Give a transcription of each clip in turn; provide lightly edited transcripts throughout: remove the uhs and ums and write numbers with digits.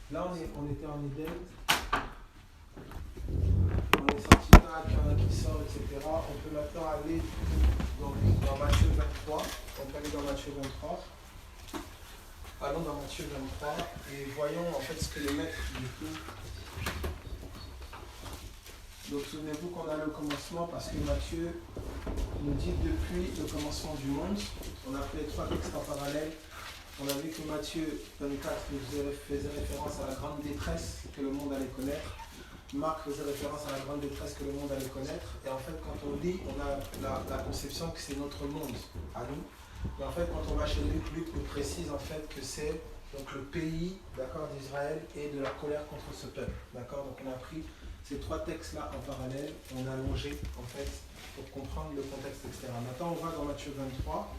Là, on était en Éden. On est sorti là, qu'il y en a qui sort, etc. On peut maintenant aller dans Matthieu 23. On peut aller dans Matthieu 23. Allons dans Matthieu 23 et voyons en fait ce que les maîtres du coup. Donc souvenez-vous qu'on a le commencement parce que Matthieu nous dit depuis le commencement du monde. On a pris les trois textes en parallèle. On a vu que Matthieu 24 nous faisait référence à la grande détresse que le monde allait connaître. Marc faisait référence à la grande détresse que le monde allait connaître. Et en fait, quand on lit, on a la conception que c'est notre monde à nous. Mais en fait, quand on va chez Luc, Luc nous précise en fait que c'est donc le pays, d'accord, d'Israël et de la colère contre ce peuple. D'accord. Donc on a pris ces trois textes-là en parallèle, on a allongé en fait pour comprendre le contexte extérieur. Maintenant, on va dans Matthieu 23.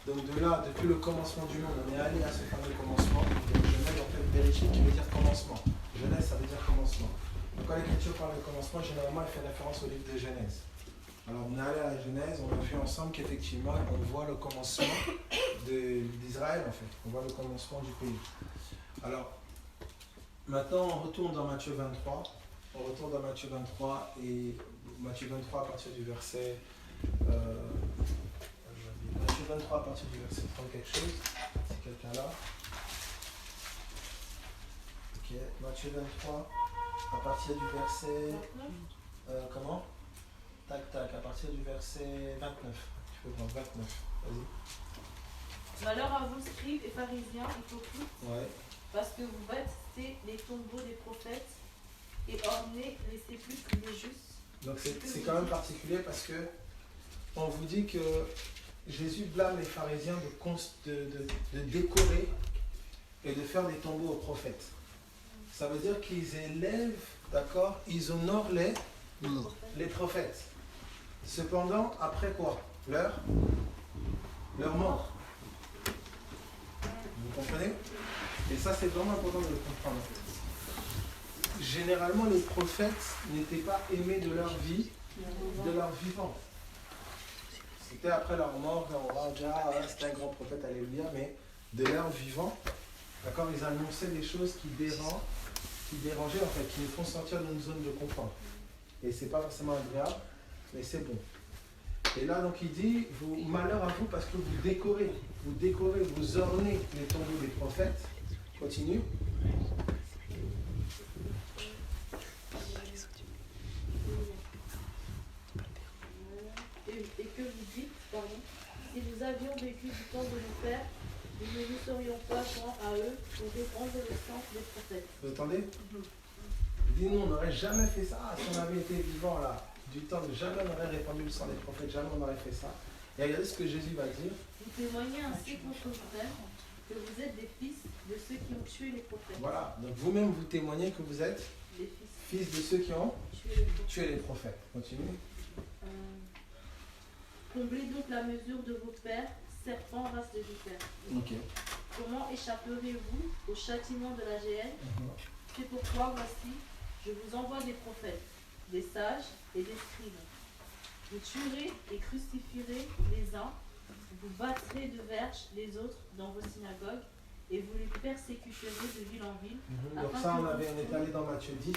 Donc de là, depuis le commencement du monde, on est allé à ce fameux commencement. Donc Genèse en fait vérifier qui veut dire commencement. Genèse, ça veut dire commencement. Donc quand l'Écriture parle de commencement, généralement elle fait référence au livre de Genèse. Alors on est allé à la Genèse, on a vu ensemble qu'effectivement on voit le commencement d'Israël en fait. On voit le commencement du pays. Alors maintenant on retourne dans Matthieu 23. On retourne dans Matthieu 23 et Matthieu 23 à partir du verset... Matthieu 23 à partir du verset 30 quelque chose, c'est quelqu'un là. Ok, Matthieu 23 à partir du verset... comment? Tac tac, à partir du verset 29. Tu peux prendre 29, vas-y. Malheur à vous, scribes et pharisiens, hypocrites, Ouais. parce que vous bâtissez les tombeaux des prophètes et ornez les sépulcres des justes. Donc c'est quand même particulier parce que on vous dit que Jésus blâme les pharisiens de décorer et de faire des tombeaux aux prophètes. Ça veut dire qu'ils élèvent, d'accord, ils honorent les prophètes. Cependant, après quoi? Leur mort. Vous comprenez? Et ça, c'est vraiment important de le comprendre. Généralement, les prophètes n'étaient pas aimés de leur vie, de leur vivant. C'était après leur mort, on va dire, c'était un grand prophète, alléluia, mais de leur vivant, d'accord, ils annonçaient des choses qui dérangeaient, en fait, qui nous font sortir d'une zone de confort. Et c'est pas forcément agréable, mais c'est bon. Et là, donc, il dit, malheur à vous parce que vous décorez, vous ornez les tombeaux des prophètes. Continue. Et que vous dites, pardon, si nous avions vécu du temps de nos pères, nous ne nous serions pas joints à eux pour défendre le sang des prophètes. Vous entendez? Il dit, nous, on n'aurait jamais fait ça si on avait été vivant là. Du temps, jamais on n'aurait répandu le sang des prophètes, jamais on n'aurait fait ça. Et regardez ce que Jésus va dire. Vous témoignez ainsi contre vous-même que vous êtes des fils de ceux qui ont tué les prophètes. Voilà, donc vous-même vous témoignez que vous êtes Des fils de ceux qui ont tué les prophètes. Continue. Comblez donc la mesure de vos pères, serpents, race de vipères. Ok. Comment échapperez-vous au châtiment de la géhenne? C'est pourquoi, voici, je vous envoie des prophètes, des sages et des scribes. Vous tuerez et crucifierez les uns, vous battrez de verges les autres dans vos synagogues, et vous les persécuterez de ville en ville. Donc ça, on est allé dans Matthieu 10.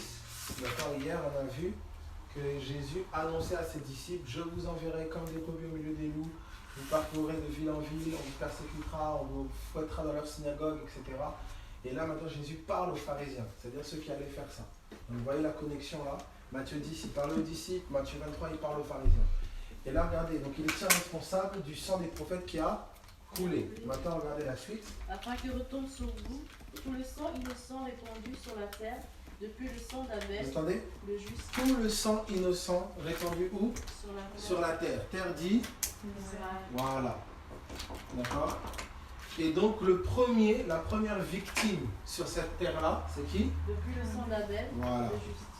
D'accord, hier, on a vu que Jésus annonçait à ses disciples, je vous enverrai comme des brebis au milieu des loups, vous parcourrez de ville en ville, on vous persécutera, on vous fouettera dans leur synagogue, etc. Et là, maintenant, Jésus parle aux pharisiens, c'est-à-dire ceux qui allaient faire ça. Donc, vous voyez la connexion là. Matthieu 10, il parle aux disciples. Matthieu 23, il parle aux pharisiens. Et là, regardez, donc il est tient responsable du sang des prophètes qui a coulé. Maintenant, regardez la suite. Afin que retombe sur vous tout le sang innocent répandu sur la terre, depuis le sang d'Abel, Vous entendez? le juste, Tout le sang innocent répandu où? Sur la terre. Terre dit? Voilà. D'accord? Et donc la première victime sur cette terre-là, c'est qui? Depuis le sang d'Abel, voilà. le juste.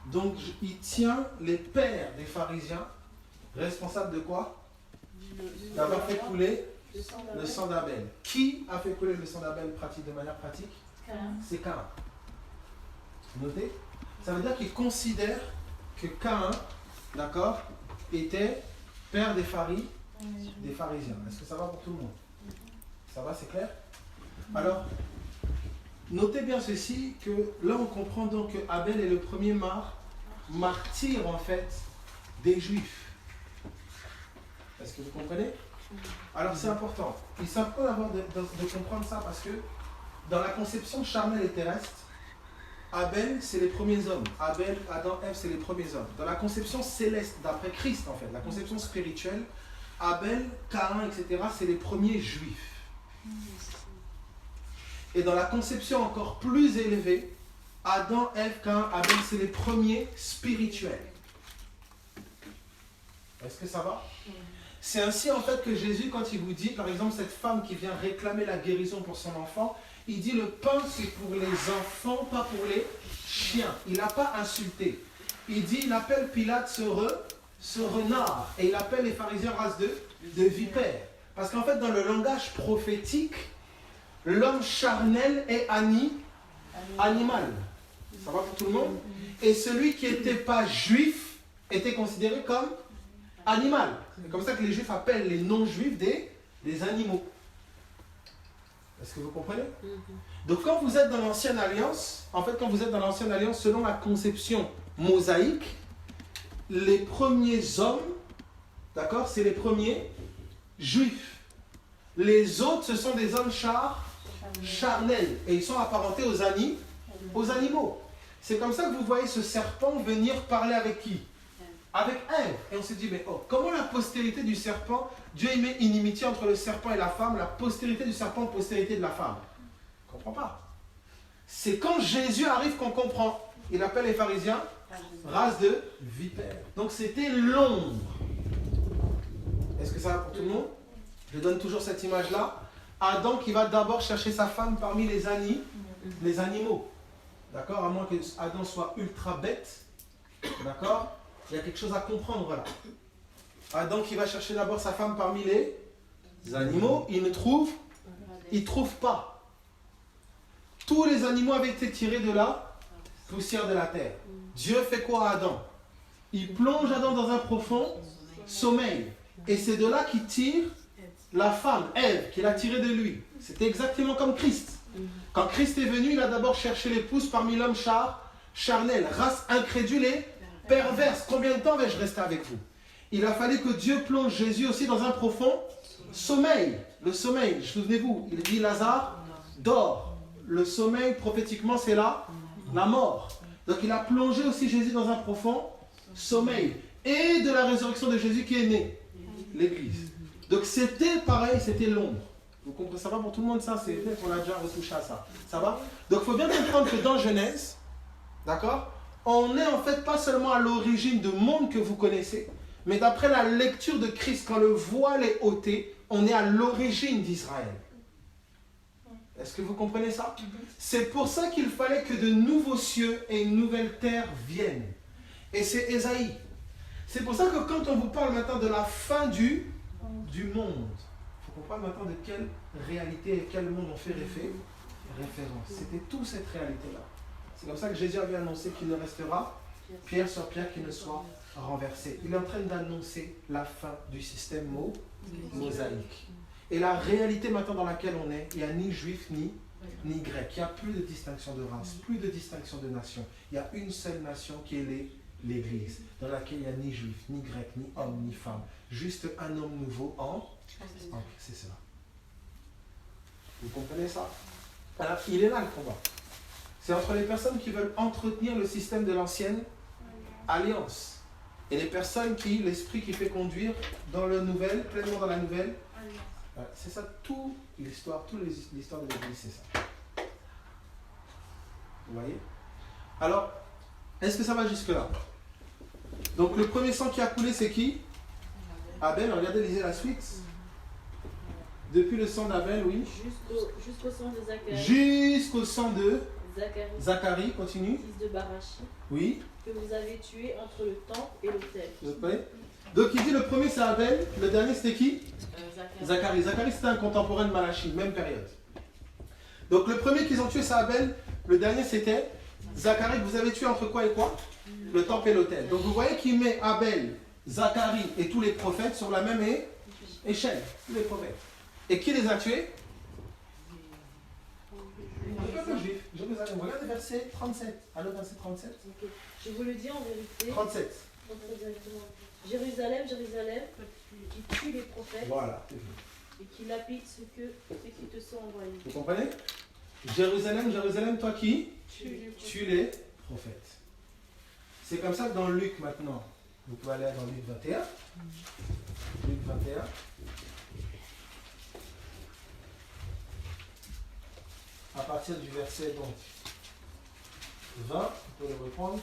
Donc il tient les pères des pharisiens responsables de quoi? D'avoir fait couler le sang d'Abel. Qui a fait couler le sang d'Abel de manière pratique? C'est Caïn. Notez? Ça veut dire qu'il considère que Caïn, d'accord, était père des pharisiens. Est-ce que ça va pour tout le monde? Ça va, c'est clair? Alors, Notez bien ceci, que là on comprend donc que Abel est le premier martyr en fait des Juifs. Est-ce que vous comprenez? Alors c'est important. Il est important d'abord de comprendre ça parce que dans la conception charnelle et terrestre, Abel c'est les premiers hommes. Abel, Adam, Ève c'est les premiers hommes. Dans la conception céleste, d'après Christ en fait, la conception spirituelle, Abel, Caïn, etc. c'est les premiers Juifs. Et dans la conception encore plus élevée, Adam, Ève, Caïn, Abel, c'est les premiers spirituels. Est-ce que ça va? C'est ainsi en fait que Jésus, quand il vous dit, par exemple, cette femme qui vient réclamer la guérison pour son enfant, il dit le pain c'est pour les enfants, pas pour les chiens. Il n'a pas insulté. Il dit, il appelle Pilate ce renard. Et il appelle les pharisiens race de vipères. Parce qu'en fait, dans le langage prophétique, l'homme charnel est animal. Ça va pour tout le monde? Et celui qui n'était pas juif était considéré comme animal. C'est comme ça que les juifs appellent les non-juifs des animaux. Est-ce que vous comprenez? Donc quand vous êtes dans l'ancienne alliance, en fait quand vous êtes dans l'ancienne alliance, selon la conception mosaïque, les premiers hommes, d'accord, c'est les premiers juifs. Les autres, ce sont des hommes charnels. Et ils sont apparentés aux animaux. C'est comme ça que vous voyez ce serpent venir parler avec qui? Avec Ève. Et on se dit, mais oh, comment la postérité du serpent, Dieu y met inimitié entre le serpent et la femme, la postérité du serpent, postérité de la femme? On ne comprend pas. C'est quand Jésus arrive qu'on comprend. Il appelle les pharisiens race de vipères. Donc c'était l'ombre. Est-ce que ça va pour tout le monde? Je donne toujours cette image-là. Adam qui va d'abord chercher sa femme parmi les animaux. D'accord? À moins que Adam soit ultra bête. D'accord? Il y a quelque chose à comprendre là. Adam qui va chercher d'abord sa femme parmi les animaux, il ne trouve pas. Tous les animaux avaient été tirés de la poussière de la terre. Dieu fait quoi à Adam? Il plonge Adam dans un profond sommeil. Et c'est de là qu'il tire la femme, Ève, qu'il a tirée de lui. C'était exactement comme Christ. Quand Christ est venu, il a d'abord cherché l'épouse parmi l'homme charnel, race incrédule et perverse. Combien de temps vais-je rester avec vous? Il a fallu que Dieu plonge Jésus aussi dans un profond sommeil. Le sommeil, souvenez-vous, il dit Lazare dort. Le sommeil, prophétiquement, c'est la mort. Donc il a plongé aussi Jésus dans un profond sommeil. Et de la résurrection de Jésus qui est née, l'Église. Donc c'était pareil, c'était l'ombre. Vous comprenez, ça va pour tout le monde ça? C'est vrai qu'on a déjà retouché à ça. Ça va? Donc il faut bien comprendre que dans Genèse, d'accord, on n'est en fait pas seulement à l'origine du monde que vous connaissez, mais d'après la lecture de Christ, quand le voile est ôté, on est à l'origine d'Israël. Est-ce que vous comprenez ça? C'est pour ça qu'il fallait que de nouveaux cieux et une nouvelle terre viennent. Et c'est Ésaïe. C'est pour ça que quand on vous parle maintenant de la fin du monde, il faut comprendre maintenant de quelle réalité et quel monde on fait référence. C'était toute cette réalité-là. C'est comme ça que Jésus avait annoncé qu'il ne restera pierre sur pierre qui ne soit renversé. Il est en train d'annoncer la fin du système mosaïque. Et la réalité maintenant dans laquelle on est, il n'y a ni juif ni grec. Il n'y a plus de distinction de race, plus de distinction de nation. Il y a une seule nation qui est l'Église, dans laquelle il n'y a ni juif, ni grec, ni homme, ni femme. Juste un homme nouveau en c'est cela. Vous comprenez ça? Alors, il est là le combat. C'est entre les personnes qui veulent entretenir le système de l'ancienne alliance et les personnes qui, l'esprit qui fait conduire dans le nouvel, pleinement dans la nouvelle. C'est ça, toute l'histoire de l'Église, c'est ça. Vous voyez? Alors, est-ce que ça va jusque-là? Donc le premier sang qui a coulé, c'est qui? Abel. Regardez, lisez la suite. Depuis le sang d'Abel, oui. Jusqu'au sang de Zacharie. Jusqu'au sang de Zacharie, continue. Fils de Barachi. Oui. Que vous avez tué entre le temple et l'autel. Donc il dit le premier c'est Abel, le dernier c'était qui? Zacharie. Zacharie c'était un contemporain de Malachie, même période. Donc le premier qu'ils ont tué c'est Abel, le dernier c'était Zacharie, que vous avez tué entre quoi et quoi? Le temple et l'autel. Donc vous voyez qu'il met Abel, Zacharie et tous les prophètes sur la même échelle. Tous les prophètes. Et qui les a tués? Le peuple juif. Jérusalem. Regardez verset 37. Allô, verset 37. Ok. Je vous le dis en vérité. 37. Jérusalem, Jérusalem, qui tue les prophètes Voilà, c'est fini. et qui lapide ceux qui te sont envoyés. Vous comprenez? Jérusalem, Jérusalem, toi qui Tue les prophètes. C'est comme ça que dans Luc maintenant, vous pouvez aller dans Luc 21. Luc 21. À partir du verset donc 20, vous pouvez le reprendre.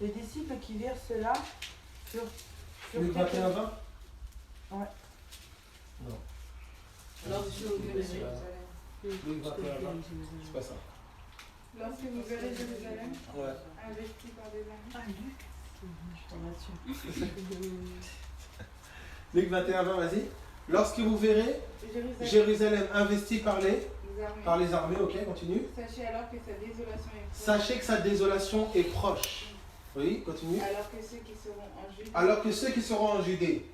Les disciples qui virent cela furent Luc 21, 20. Ouais. Non. Lorsque vous verrez Luc 21, 20. C'est pas ça. Lorsque vous verrez Jérusalem Ouais. investie par des armées. Ah, Luc. Je t'en rassure. Luc 21, 20, vas-y. Lorsque vous verrez Jérusalem investie par les armées, ok, continue. Sachez alors que sa désolation est proche. Sachez que sa désolation est proche. Oui, continue. Alors que ceux qui seront en Judée Alors que ceux qui seront en Judée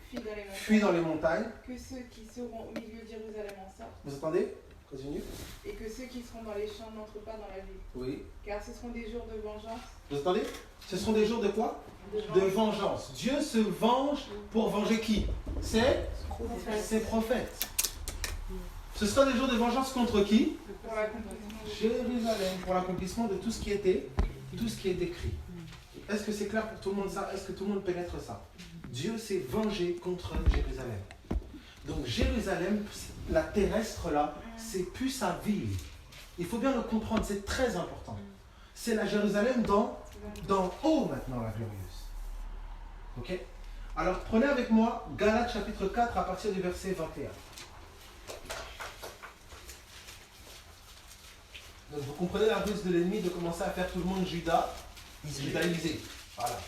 fuient dans les montagnes. que ceux qui seront au milieu de Jérusalem en sortent, Vous entendez? Continue. et que ceux qui seront dans les champs n'entrent pas dans la ville. Oui. Car ce seront des jours de vengeance. Vous entendez? Ce seront des jours de quoi? De vengeance. Dieu se venge pour venger qui? Ses prophètes. Ce sera des jours de vengeance contre qui? Pour l'accomplissement de Jérusalem, pour l'accomplissement de tout ce qui était écrit. Est-ce que c'est clair pour tout le monde ça? Est-ce que tout le monde pénètre ça? Dieu s'est vengé contre Jérusalem. Donc Jérusalem, la terrestre là, c'est plus sa ville. Il faut bien le comprendre, c'est très important. C'est la Jérusalem d'en haut maintenant, la glorieuse. Ok? Alors prenez avec moi Galates chapitre 4 à partir du verset 21. Donc vous comprenez la ruse de l'ennemi de commencer à faire tout le monde judaïsé. Voilà.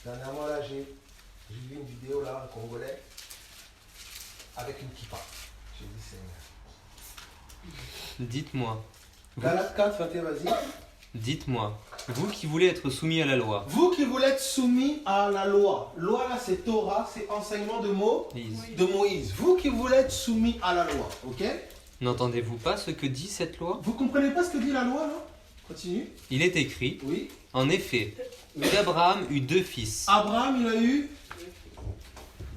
Dernièrement là, j'ai vu une vidéo là, un Congolais, avec une kippa. J'ai dit Seigneur. Dites-moi, Galates 4, 21, vas-y. dites-moi, vous qui voulez être soumis à la loi, Vous qui voulez être soumis à la loi. Loi là, c'est Torah, c'est enseignement de Moïse. Vous qui voulez être soumis à la loi, ok? n'entendez-vous pas ce que dit cette loi? Vous comprenez pas ce que dit la loi là? Continue. Il est écrit, Oui. en effet, qu'Abraham eut 2 fils. Abraham, il a eu.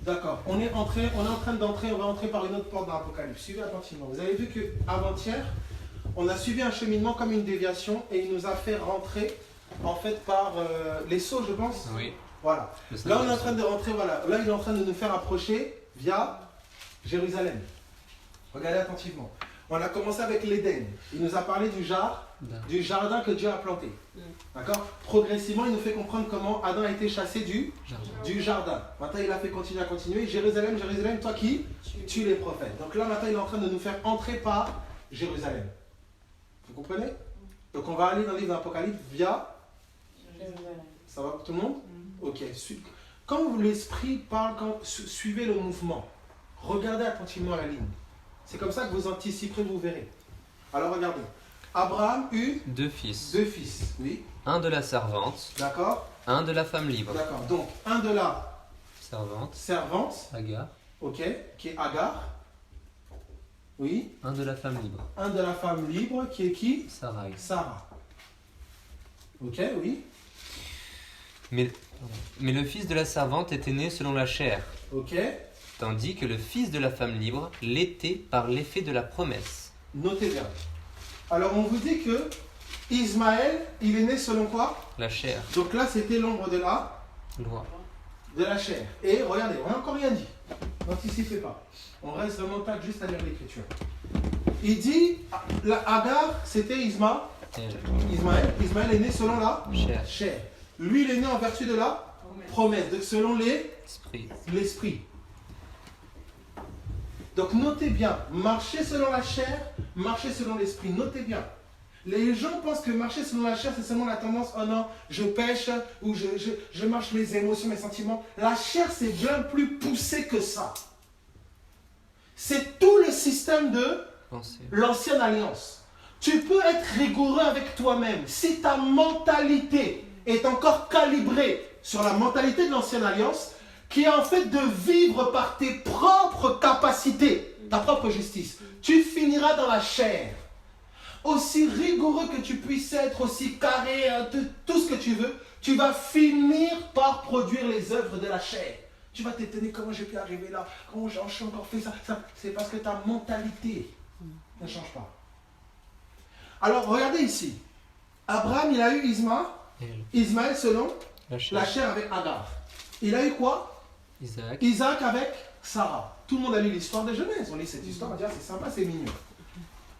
D'accord. On est en train d'entrer, on va entrer par une autre porte dans l'Apocalypse. Suivez attentivement. Vous avez vu que avant-hier, on a suivi un cheminement comme une déviation et il nous a fait rentrer en fait par les sceaux, je pense. Oui. Voilà. Là, on est en train de rentrer, voilà. Là, il est en train de nous faire approcher via Jérusalem. Regardez attentivement. On a commencé avec l'Éden. Il nous a parlé du jardin que Dieu a planté. D'accord? Progressivement, il nous fait comprendre comment Adam a été chassé du jardin. Maintenant, il a fait continuer. Jérusalem, Jérusalem, toi qui tues les prophètes. Donc là, maintenant, il est en train de nous faire entrer par Jérusalem. Vous comprenez? Donc on va aller dans le livre d'Apocalypse via... Ça va pour tout le monde? Ok. Quand l'Esprit parle, suivez le mouvement. Regardez attentivement la ligne. C'est comme ça que vous anticiperez, vous verrez. Alors regardez. Abraham eut 2 fils. 2 fils, oui. Un de la servante, D'accord? un de la femme libre. D'accord. Donc, un de la servante, Agar, ok, qui est Agar. Oui. un de la femme libre, Un de la femme libre, qui est qui? Sarai. Sarah. Ok, oui. Mais le fils de la servante était né selon la chair, Ok. tandis que le fils de la femme libre l'était par l'effet de la promesse. Notez bien. Alors, on vous dit que Ismaël, il est né selon quoi? La chair, Donc là, c'était l'ombre de loi. la chair. Et regardez, on n'a encore rien dit. N'anticipez pas. On reste vraiment pas juste à lire l'écriture. Il dit, Agar, c'était Ismaël. Ismaël est né selon la Chair, chair. Lui, il est né en vertu de la promesse, donc selon l'esprit. Donc notez bien, marcher selon la chair, marcher selon l'esprit. Notez bien. Les gens pensent que marcher selon la chair, c'est seulement la tendance, oh non, je pêche, ou je marche mes émotions, mes sentiments. La chair, c'est bien plus poussé que ça. C'est tout le système de l'ancienne alliance. Tu peux être rigoureux avec toi-même. Si ta mentalité est encore calibrée sur la mentalité de l'ancienne alliance, qui est en fait de vivre par tes propres capacités ta propre justice. Tu finiras dans la chair. Aussi rigoureux que tu puisses être, aussi carré, tout ce que tu veux, tu vas finir par produire les œuvres de la chair. Tu vas t'étonner comment j'ai pu arriver là, comment j'ai encore fait ça. C'est parce que ta mentalité ne change pas. Alors, regardez ici. Abraham, il a eu Ismaël selon la chair avec Agar. Il a eu quoi? Isaac avec Sarah. Tout le monde a lu l'histoire de Genèse. On lit cette histoire, on va dire c'est sympa, c'est mignon.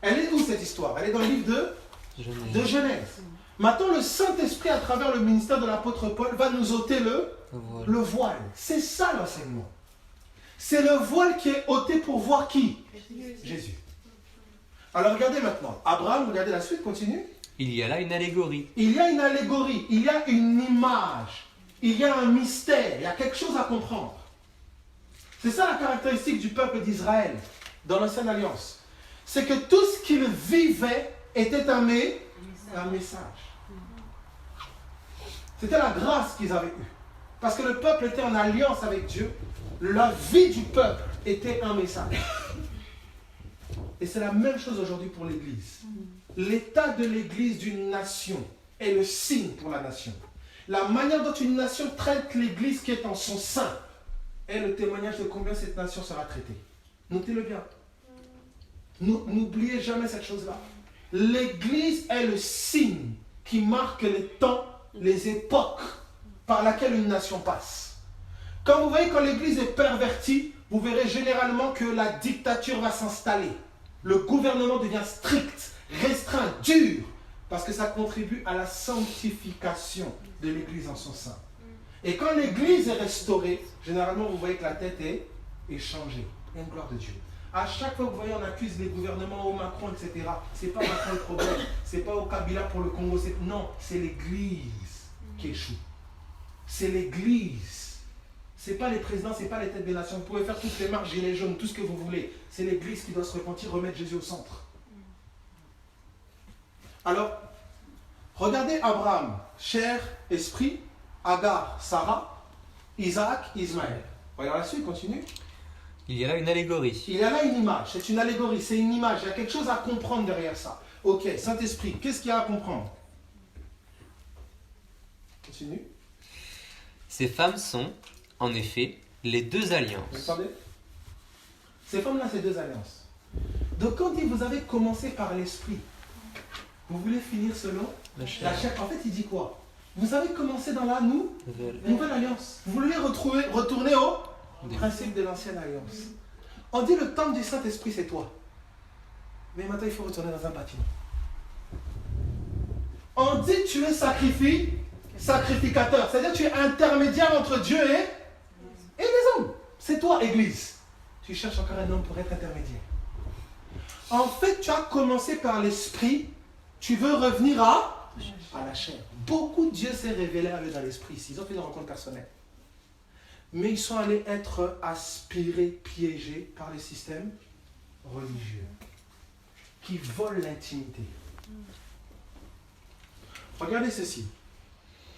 Elle est où cette histoire? Elle est dans le livre de Genèse. Maintenant, le Saint-Esprit, à travers le ministère de l'apôtre Paul, va nous ôter le voile. C'est ça l'enseignement. C'est le voile qui est ôté pour voir qui? Jésus. Alors regardez maintenant. Abraham, regardez la suite, continue. Il y a là une allégorie. Il y a une allégorie, il y a une image, il y a un mystère, il y a quelque chose à comprendre. C'est ça la caractéristique du peuple d'Israël dans l'Ancienne Alliance. C'est que tout ce qu'ils vivaient était un message. C'était la grâce qu'ils avaient eue. Parce que le peuple était en alliance avec Dieu, la vie du peuple était un message. Et c'est la même chose aujourd'hui pour l'Église. L'état de l'Église d'une nation est le signe pour la nation. La manière dont une nation traite l'Église qui est en son sein est le témoignage de combien cette nation sera traitée. Notez-le bien. N'oubliez jamais cette chose-là. L'Église est le signe qui marque les temps, les époques par laquelle une nation passe. Quand vous voyez quand l'Église est pervertie, vous verrez généralement que la dictature va s'installer. Le gouvernement devient strict, restreint, dur, parce que ça contribue à la sanctification de l'Église en son sein. Et quand l'Église est restaurée, généralement vous voyez que la tête est changée. Il y a une gloire de Dieu. À chaque fois que vous voyez, on accuse les gouvernements au Macron, etc. C'est pas Macron le problème. C'est pas au Kabila pour le Congo. Non, c'est l'Église qui échoue. C'est l'Église. C'est pas les présidents, c'est pas les têtes des nations. Vous pouvez faire toutes les marches, gilets jaunes, tout ce que vous voulez. C'est l'Église qui doit se repentir, remettre Jésus au centre. Alors, regardez Abraham, chair, esprit, Agar, Sarah, Isaac, Ismaël. Voyons la suite, continue. Il y a là une allégorie. Il y a là une image, c'est une allégorie, c'est une image. Il y a quelque chose à comprendre derrière ça. Ok, Saint-Esprit, qu'est-ce qu'il y a à comprendre? Continue. Ces femmes sont, en effet, les deux alliances. Vous entendez? Ces femmes-là, c'est deux alliances. Donc quand il dit vous avez commencé par l'esprit, vous voulez finir selon la chair. En fait, il dit quoi? Vous avez commencé dans la nouvelle alliance. Vous voulez retourner au principe de l'ancienne alliance. On dit le temple du Saint-Esprit, c'est toi. Mais maintenant, il faut retourner dans un bâtiment. On dit tu es sacrificateur. C'est-à-dire tu es intermédiaire entre Dieu et les hommes. C'est toi, Église. Tu cherches encore un homme pour être intermédiaire. En fait, tu as commencé par l'esprit. Tu veux revenir à la chair. Beaucoup, Dieu s'est révélé à eux dans l'esprit. Ils ont fait une rencontre personnelle. Mais ils sont allés être aspirés, piégés par le système religieux qui vole l'intimité. Regardez ceci.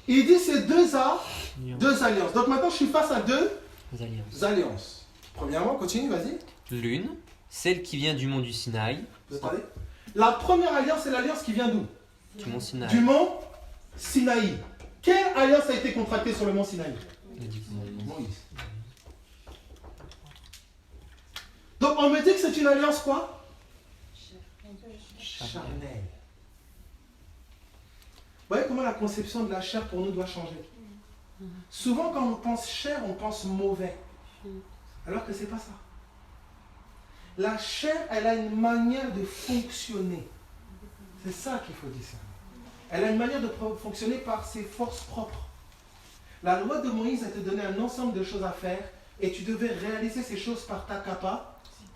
Il dit c'est deux alliances. Donc maintenant je suis face à deux alliances. Premièrement, continue, vas-y. L'une, celle qui vient du mont du Sinaï. Vous entendez? La première alliance, c'est l'alliance qui vient d'où? Du mont Sinaï. Du mont Sinaï. Quelle alliance a été contractée sur le mont Sinaï? Moïse. Donc on me dit que c'est une alliance quoi? Charnelle. Vous voyez comment la conception de la chair pour nous doit changer? Souvent quand on pense chair, on pense mauvais. Alors que ce n'est pas ça. La chair, elle a une manière de fonctionner. C'est ça qu'il faut discerner. Elle a une manière de fonctionner par ses forces propres. La loi de Moïse, elle te donnait un ensemble de choses à faire et tu devais réaliser ces choses par ta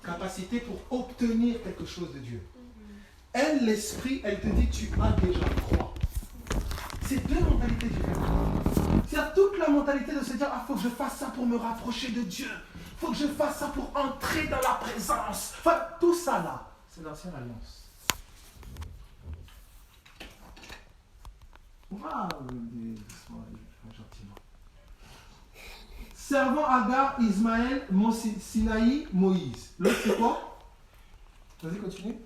capacité pour obtenir quelque chose de Dieu. Elle, l'esprit, elle te dit tu as déjà croix. C'est deux mentalités différentes. C'est toute la mentalité de se dire ah, faut que je fasse ça pour me rapprocher de Dieu. Faut que je fasse ça pour entrer dans la présence. Enfin, tout ça là, c'est l'ancienne alliance. Gentiment. Servant Agar, Ismaël, Sinaï, Moïse. L'autre c'est quoi? Vas-y, continue.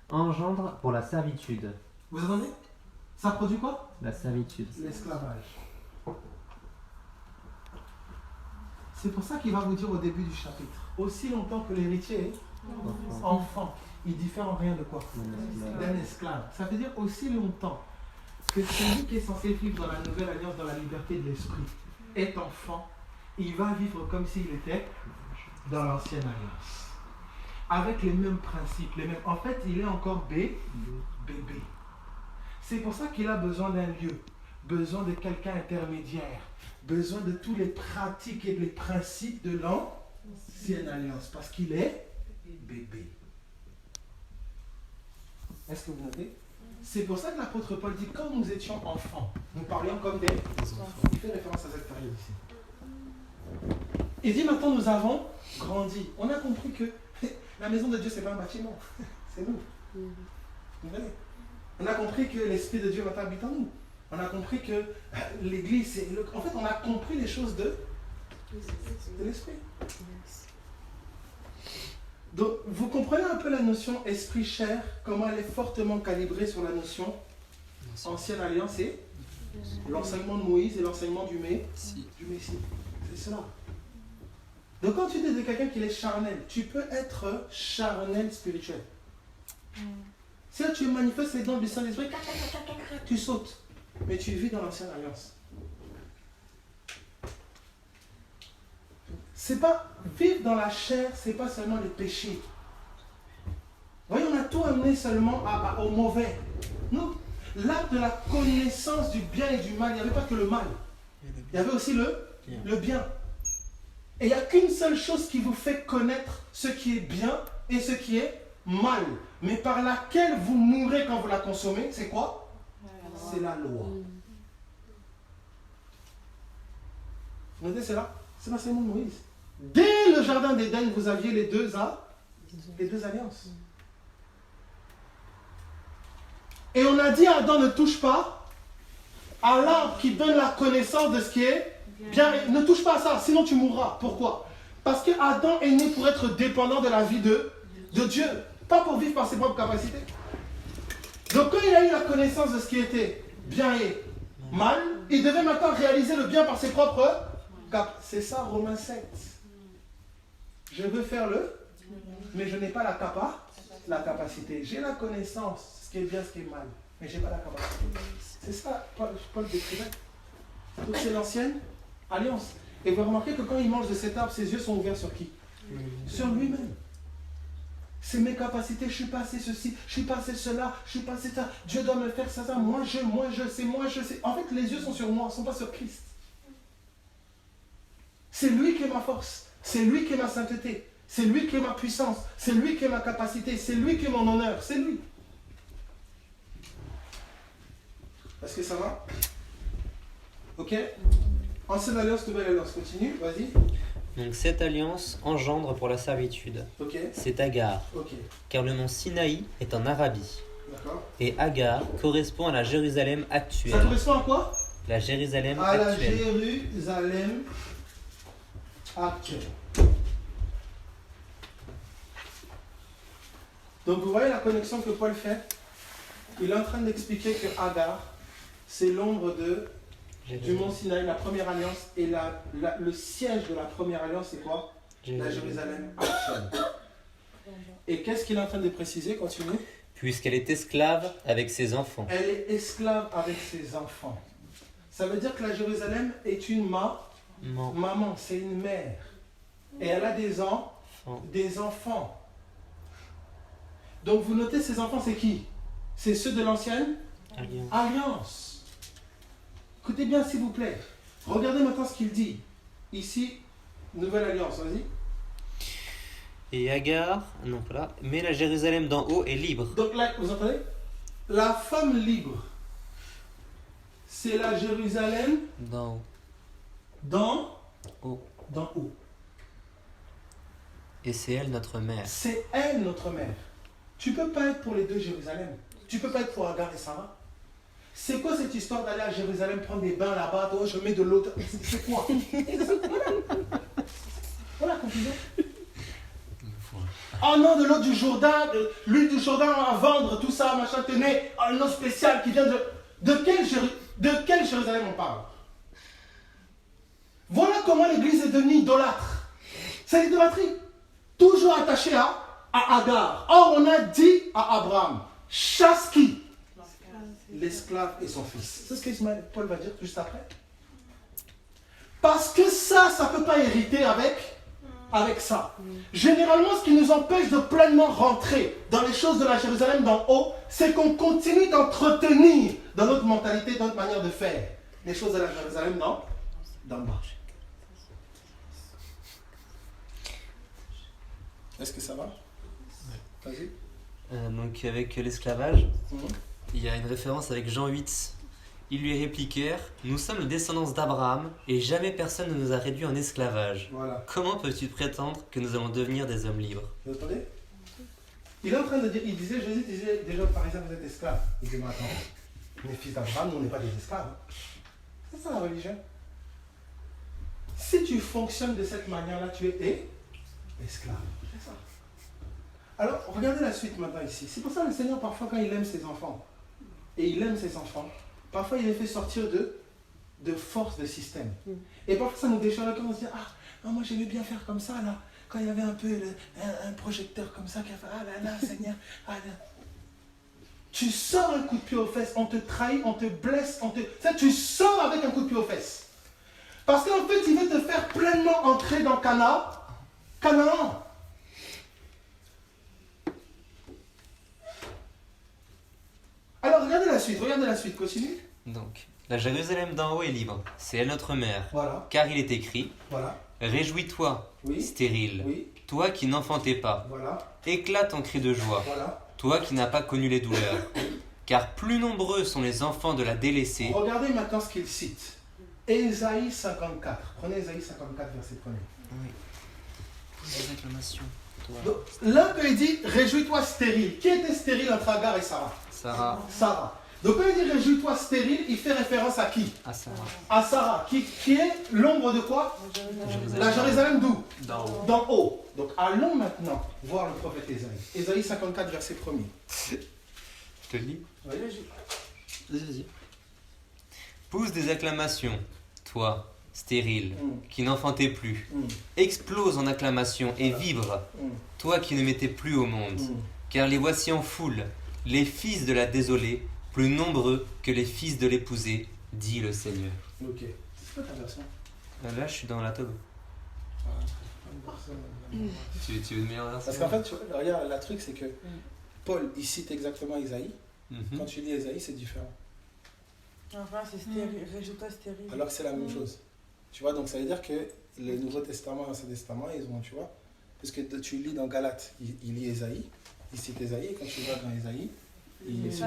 Engendre pour la servitude. Vous entendez? Ça produit quoi? La servitude. L'esclavage. C'est pour ça qu'il va vous dire au début du chapitre. Aussi longtemps que l'héritier est enfant, il diffère en rien de quoi? D'un esclave. Ça veut dire aussi longtemps que celui qui est censé vivre dans la nouvelle alliance, dans la liberté de l'esprit, est enfant, il va vivre comme s'il était dans l'ancienne alliance. Avec les mêmes principes, les mêmes. En fait, il est encore bébé. C'est pour ça qu'il a besoin d'un lieu, besoin de quelqu'un intermédiaire, besoin de tous les pratiques et les principes de l'ancienne alliance, parce qu'il est bébé. Est-ce que vous notez? C'est pour ça que l'apôtre Paul dit, quand nous étions enfants, nous parlions comme des enfants. Il fait référence à cette période ici. Il dit, maintenant nous avons grandi. On a compris que la maison de Dieu, ce n'est pas un bâtiment, c'est nous. Vous voyez? On a compris que l'Esprit de Dieu maintenant habite en nous. On a compris que l'Église, c'est en fait, on a compris les choses de l'Esprit. Donc, vous comprenez un peu la notion esprit-chair, comment elle est fortement calibrée sur la notion ancienne alliance et l'enseignement de Moïse et l'enseignement du Messie. C'est cela. Donc, quand tu dis de quelqu'un qui est charnel, tu peux être charnel spirituel. Si tu manifestes les dons du Saint-Esprit, tu sautes. Mais tu vis dans l'ancienne alliance. C'est pas vivre dans la chair, c'est pas seulement les péchés. Vous voyez, on a tout amené seulement au mauvais. Non. L'acte de la connaissance du bien et du mal, il n'y avait pas que le mal. Il y avait aussi le bien. Et il n'y a qu'une seule chose qui vous fait connaître ce qui est bien et ce qui est mal. Mais par laquelle vous mourrez quand vous la consommez, c'est quoi? C'est la loi. Vous notez cela? C'est l'enseignement de Moïse. Dès le jardin d'Éden, vous aviez les deux alliances. Et on a dit à Adam, ne touche pas à l'arbre qui donne la connaissance de ce qui est bien. Ne touche pas à ça, sinon tu mourras. Pourquoi? Parce que Adam est né pour être dépendant de la vie de Dieu, pas pour vivre par ses propres capacités. Donc quand il a eu la connaissance de ce qui était bien et mal, il devait maintenant réaliser le bien par ses propres capacités. C'est ça Romains 7. Je veux faire mais je n'ai pas la capacité. J'ai la connaissance, ce qui est bien, ce qui est mal, mais je n'ai pas la capacité. C'est ça, Paul décrivait. Donc c'est l'ancienne alliance. Et vous remarquez que quand il mange de cet arbre, ses yeux sont ouverts sur qui? Sur lui-même. C'est mes capacités, je suis passé ceci, je suis passé cela, je suis passé ça. Dieu doit me faire ça, moi je sais. En fait, les yeux sont sur moi, ils ne sont pas sur Christ. C'est lui qui est ma force, c'est lui qui est ma sainteté, c'est lui qui est ma puissance, c'est lui qui est ma capacité, c'est lui qui est mon honneur, c'est lui. Est-ce que ça va? Ok? Ancienne alliance, nouvelle alliance, continue, vas-y. Donc cette alliance engendre pour la servitude. Ok. C'est Agar. Ok. Car le mont Sinaï est en Arabie. D'accord. Et Agar correspond à la Jérusalem actuelle. Ça correspond à quoi? La Jérusalem À la actuelle. Jérusalem actuelle. Donc vous voyez la connexion que Paul fait? Il est en train d'expliquer que Agar, c'est l'ombre du mont Sinaï, la première alliance, et le siège de la première alliance, c'est quoi? La Jérusalem actuelle. Et qu'est-ce qu'il est en train de préciser? Continue. Puisqu'elle est esclave avec ses enfants. Elle est esclave avec ses enfants. Ça veut dire que la Jérusalem est une maman, c'est une mère. Et elle a des enfants. Donc vous notez, ces enfants, c'est qui? C'est ceux de l'ancienne alliance. Écoutez bien, s'il vous plaît. Regardez maintenant ce qu'il dit. Ici, nouvelle alliance, vas-y. Et Agar, non pas là, mais la Jérusalem d'en haut est libre. Donc là, vous entendez? La femme libre, c'est la Jérusalem D'en haut. D'en haut. Et c'est elle notre mère. C'est elle notre mère. Tu ne peux pas être pour les deux Jérusalem. Tu ne peux pas être pour Agar et Sarah. C'est quoi cette histoire d'aller à Jérusalem prendre des bains là-bas? Oh, je mets de l'eau. C'est quoi? Voilà la confusion. Oh non, de l'eau du Jourdain, de l'huile du Jourdain à vendre, tout ça, machin, tenez, oh, une eau spéciale qui vient de... De quel Jérusalem on parle? Voilà comment l'Église est devenue idolâtre. C'est l'idolâtrie. Toujours attachée à Agar. Or, on a dit à Abraham, chasse qui? L'esclave et son fils. C'est ce que Paul va dire juste après. Parce que ça ne peut pas hériter avec ça. Généralement, ce qui nous empêche de pleinement rentrer dans les choses de la Jérusalem d'en haut, c'est qu'on continue d'entretenir dans notre mentalité, dans notre manière de faire, les choses de la Jérusalem d'en bas. Est-ce que ça va? Vas-y. Donc avec l'esclavage, il y a une référence avec Jean 8. Ils lui répliquèrent, nous sommes les descendants d'Abraham et jamais personne ne nous a réduits en esclavage. Voilà. Comment peux-tu prétendre que nous allons devenir des hommes libres? Vous entendez? Il est en train de dire, Jésus disait déjà aux pharisiens, vous êtes esclaves. Il dit, mais attends, les fils d'Abraham, nous on n'est pas des esclaves. C'est ça la religion. Si tu fonctionnes de cette manière-là, tu es esclave. C'est ça. Alors, regardez la suite maintenant ici. C'est pour ça que le Seigneur, parfois, quand il aime ses enfants, et il aime ses enfants, parfois il les fait sortir de force de système. Et parfois ça nous déchire le cœur, on se dit, ah, moi j'aimais bien faire comme ça, là, quand il y avait un peu un projecteur comme ça, qui a fait, ah là là, Seigneur, ah là. Tu sors un coup de pied aux fesses, on te trahit, on te blesse, ça, tu sors avec un coup de pied aux fesses. Parce qu'en fait, il veut te faire pleinement entrer dans Canaan. Alors, regardez la suite, continue. Donc, la Jérusalem d'en haut est libre, c'est elle notre mère. Voilà. Car il est écrit, Voilà. réjouis-toi, Oui. stérile, Oui. toi qui n'enfantais pas, Voilà. éclate en cris de joie, Voilà. toi qui n'as pas connu les douleurs. Car plus nombreux sont les enfants de la délaissée. Regardez maintenant ce qu'il cite. Ésaïe 54. Prenez Ésaïe 54, verset 1er. Oui. Des acclamations. Donc, là, quand il dit réjouis-toi stérile, qui était stérile entre Agar et Sarah? Sarah. Donc quand il dit réjouis-toi stérile, il fait référence à qui? À Sarah. À Sarah, qui est l'ombre de quoi? La Jérusalem d'où? D'en haut. Donc allons maintenant voir le prophète Ésaïe. Ésaïe 54, verset 1er. Je te le lis? Oui. Vas-y. Pousse des acclamations, toi, stérile, qui n'enfantais plus. Explose en acclamations et vibre, toi qui ne mettais plus au monde. Car les voici en foule, les fils de la désolée, plus nombreux que les fils de l'épousée, dit le Seigneur. Ok. C'est quoi ta version? Là, je suis dans la Togo. Tu veux une meilleure version? Parce qu'en fait, regarde, le truc, c'est que Paul, il cite exactement Ésaïe. Quand tu lis Ésaïe, c'est différent. Enfin, c'est stérile, réjouis-toi stérile. Alors que c'est la même chose. Tu vois, donc ça veut dire que le Nouveau Testament et l'Ancien Testament, ils ont, tu vois, parce que tu lis dans Galates, il lit Ésaïe, il cite Ésaïe, et quand tu vas dans Ésaïe, il cite.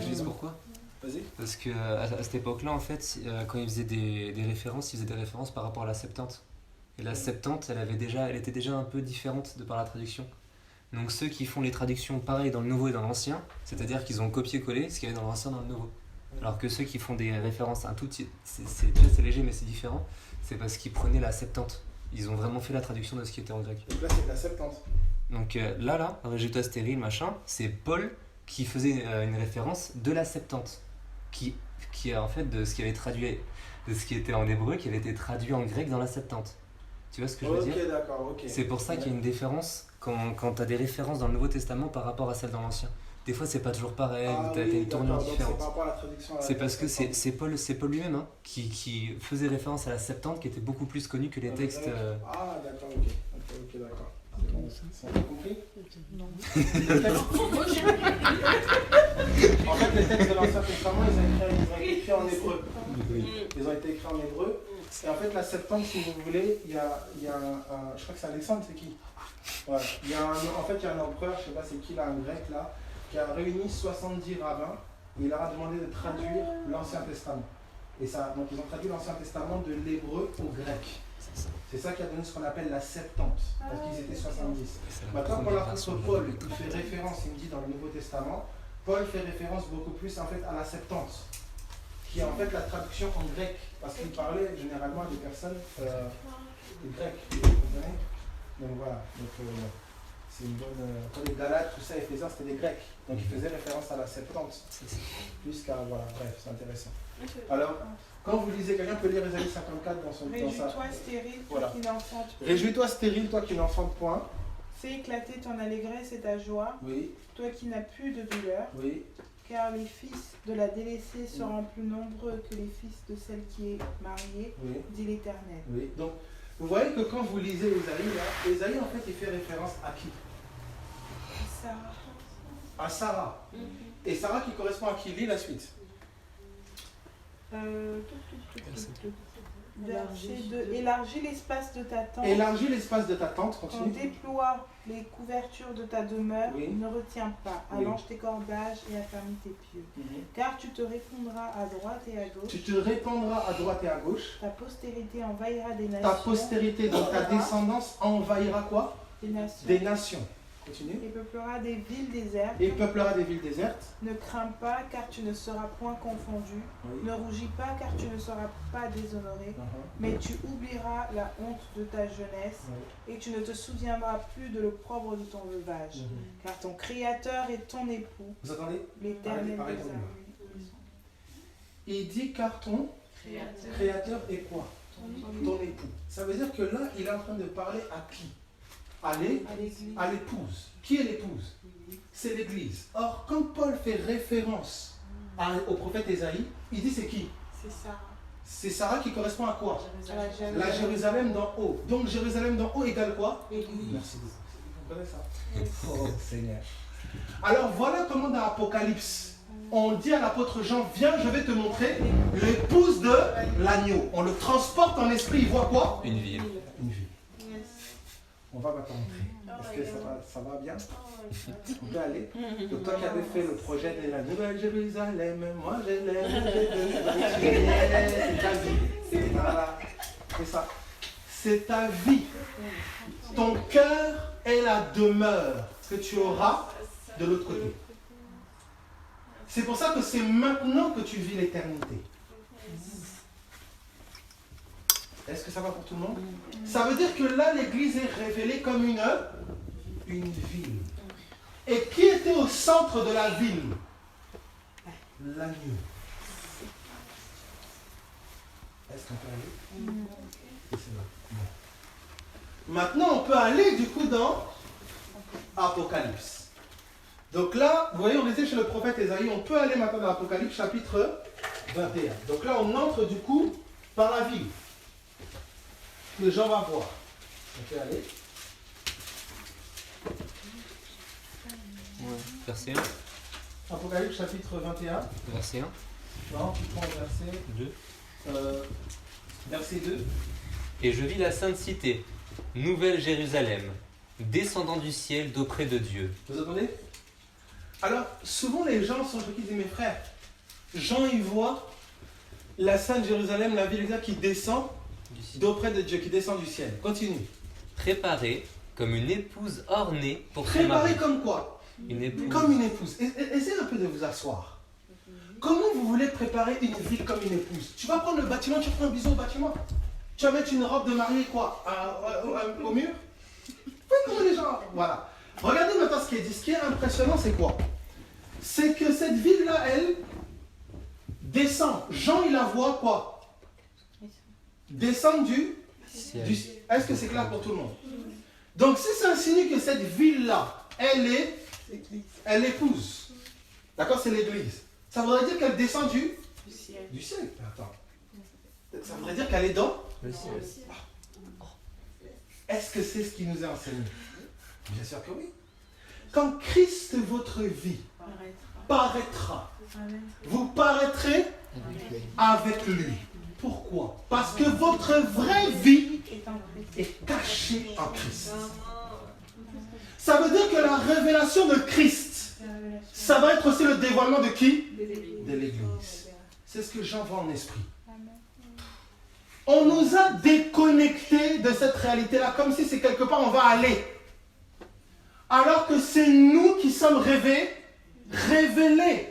Tu sais pourquoi? Vas-y. Parce qu'à cette époque-là, en fait, quand ils faisaient des références, ils faisaient des références par rapport à la Septante. Et la Septante, elle était déjà un peu différente de par la traduction. Donc ceux qui font les traductions pareilles dans le Nouveau et dans l'Ancien, c'est-à-dire qu'ils ont copié-collé ce qu'il y avait dans l'Ancien dans le Nouveau. Alors que ceux qui font des références un tout petit, c'est léger mais c'est différent, c'est parce qu'ils prenaient la Septante. Ils ont vraiment fait la traduction de ce qui était en grec. Donc là, c'est de la Septante. Donc là, réjouis-toi stérile, machin, c'est Paul qui faisait une référence de la Septante, qui est en fait de ce qui avait traduit, de ce qui était en hébreu, qui avait été traduit en grec dans la Septante. Tu vois ce que je veux dire? Ok, d'accord, ok. C'est pour ça qu'il y a une différence quand tu as des références dans le Nouveau Testament par rapport à celles dans l'Ancien. Des fois, c'est pas toujours pareil, tu as une tournure différente. C'est par rapport à la traduction. C'est parce que c'est Paul lui-même qui faisait référence à la Septante, qui était beaucoup plus connue que les textes. Ah, d'accord, ok, d'accord. C'est bon, ça, on a compris? Non. En fait, les textes de l'Ancien Testament, ils ont été écrits en hébreu. Ils ont été écrits en hébreu. Et en fait, la Septante, si vous voulez, il y a un, je crois que c'est Alexandre, c'est qui? Ouais. Il y a un empereur, je ne sais pas c'est qui là, un grec là, qui a réuni 70 rabbins et il leur a demandé de traduire l'Ancien Testament. Et ça, donc ils ont traduit l'Ancien Testament de l'hébreu au grec. C'est ça qui a donné ce qu'on appelle la Septante, parce qu'ils étaient 70. Maintenant, quand l'apôtre Paul il fait référence, il me dit dans le Nouveau Testament, Paul fait référence beaucoup plus en fait à la Septante, qui est en fait la traduction en grec, parce qu'il parlait généralement à des personnes grecques. Donc voilà. Donc, C'est une bonne. Quand les Galates, tout ça, Éphésiens, c'était des Grecs. Donc ils faisaient référence à la Septante. Plus qu'à. Voilà, bref, c'est intéressant. Alors, quand vous lisez, quelqu'un peut lire Ésaïe 54 dans sa. Réjouis-toi stérile, Voilà. toi qui n'enfantes plus. Réjouis-toi stérile, toi qui n'enfantes point. Fais éclater ton allégresse et ta joie, Oui, toi qui n'as plus de douleur, oui. car les fils de la délaissée seront plus nombreux que les fils de celle qui est mariée, Oui, dit l'Éternel. oui. Donc, vous voyez que quand vous lisez Ésaïe, là, Ésaïe, en fait, il fait référence à qui? Sarah. À Sarah. Et Sarah qui correspond à qui? Lis la suite. Verset 2. Élargis l'espace de ta tente. Élargis l'espace de ta tente, On continue. déploie les couvertures de ta demeure, Oui. ne retiens pas, Oui. allonge tes cordages et affermis tes pieux. Car tu te répondras à droite et à gauche, Tu te répandras à droite et à gauche. ta postérité envahira des Ta nations, postérité, donc ta descendance, envahira quoi? des nations, Des nations. Continue. et peuplera des villes désertes. Et peuplera des villes désertes. Ne crains pas, car tu ne seras point confondu. Oui. Ne rougis pas, car tu ne seras pas déshonoré. Mais tu oublieras la honte de ta jeunesse, et tu ne te souviendras plus de l'opprobre de ton veuvage. Car ton Créateur est ton époux, Vous entendez? l'Éternel Arrêtez, des arrêtez. armées. Il dit car ton créateur est quoi? Ton époux. Ça veut dire que là, il est en train de parler à qui? À l'église. À l'épouse. Qui est l'épouse? C'est l'église. Or, quand Paul fait référence au prophète Ésaïe, il dit c'est qui? C'est Sarah. C'est Sarah qui correspond à quoi? À La Jérusalem d'en haut. Donc Jérusalem d'en haut égale quoi? L'église. Merci beaucoup. Vous comprenez ça? Oh Seigneur. Alors voilà comment dans l'Apocalypse, on dit à l'apôtre Jean, viens, je vais te montrer l'épouse de l'agneau. On le transporte en esprit, il voit quoi? Une ville. Une ville. On va maintenant entrer. Est-ce que ça va bien? On peut aller. Donc toi qui avais fait le projet de la Nouvelle Jérusalem, moi je l'aime, c'est ta vie. Voilà. C'est ça. C'est ta vie. Ton cœur est la demeure que tu auras de l'autre côté. C'est pour ça que c'est maintenant que tu vis l'éternité. Est-ce que ça va pour tout le monde? Ça veut dire que là, l'Église est révélée comme une ville. Et qui était au centre de la ville? L'agneau. Est-ce qu'on peut aller? Et c'est là. Bon. Maintenant, on peut aller du coup dans Apocalypse. Donc là, vous voyez, on était chez le prophète Ésaïe. On peut aller maintenant dans Apocalypse chapitre 21. Donc là, on entre du coup par la ville. Que Jean va voir. On peut aller. Ouais. Verset 1. Apocalypse chapitre 21. Verset 1. Non, tu prends verset 2. Verset 2. Et je vis la sainte cité, Nouvelle Jérusalem, descendant du ciel d'auprès de Dieu. Vous entendez? Alors, souvent les gens sont choqués, ils disent, mes frères, Jean il voit la sainte Jérusalem, la ville exacte qui descend d'auprès de Dieu, qui descend du ciel. Continue. Préparée comme une épouse ornée pour son mari. Préparé comme quoi? Une épouse. Comme une épouse. Essayez un peu de vous asseoir. Comment vous voulez préparer une ville comme une épouse? Tu vas prendre le bâtiment, tu prends un bisou au bâtiment. Tu vas mettre une robe de mariée quoi? Au mur? Comment les gens... Voilà. Regardez maintenant ce qui est dit. Ce qui est impressionnant, c'est quoi? C'est que cette ville-là, elle descend. Jean, il la voit quoi? Descendre du ciel. Est-ce que c'est clair pour tout le monde? Donc, si ça insinue que cette ville-là, elle épouse. D'accord? C'est l'église. Ça voudrait dire qu'elle descend du ciel. Du ciel. Attends. Ça voudrait dire qu'elle est dans Le ciel. Est-ce que c'est ce qui nous est enseigné? Bien sûr que oui. Quand Christ, votre vie, paraîtra, vous paraîtrez avec lui. Pourquoi? Parce que votre vraie vie est cachée en Christ. Ça veut dire que la révélation de Christ, ça va être aussi le dévoilement de qui? De l'Église. C'est ce que Jean voit en esprit. On nous a déconnectés de cette réalité-là, comme si c'est quelque part on va aller. Alors que c'est nous qui sommes révélés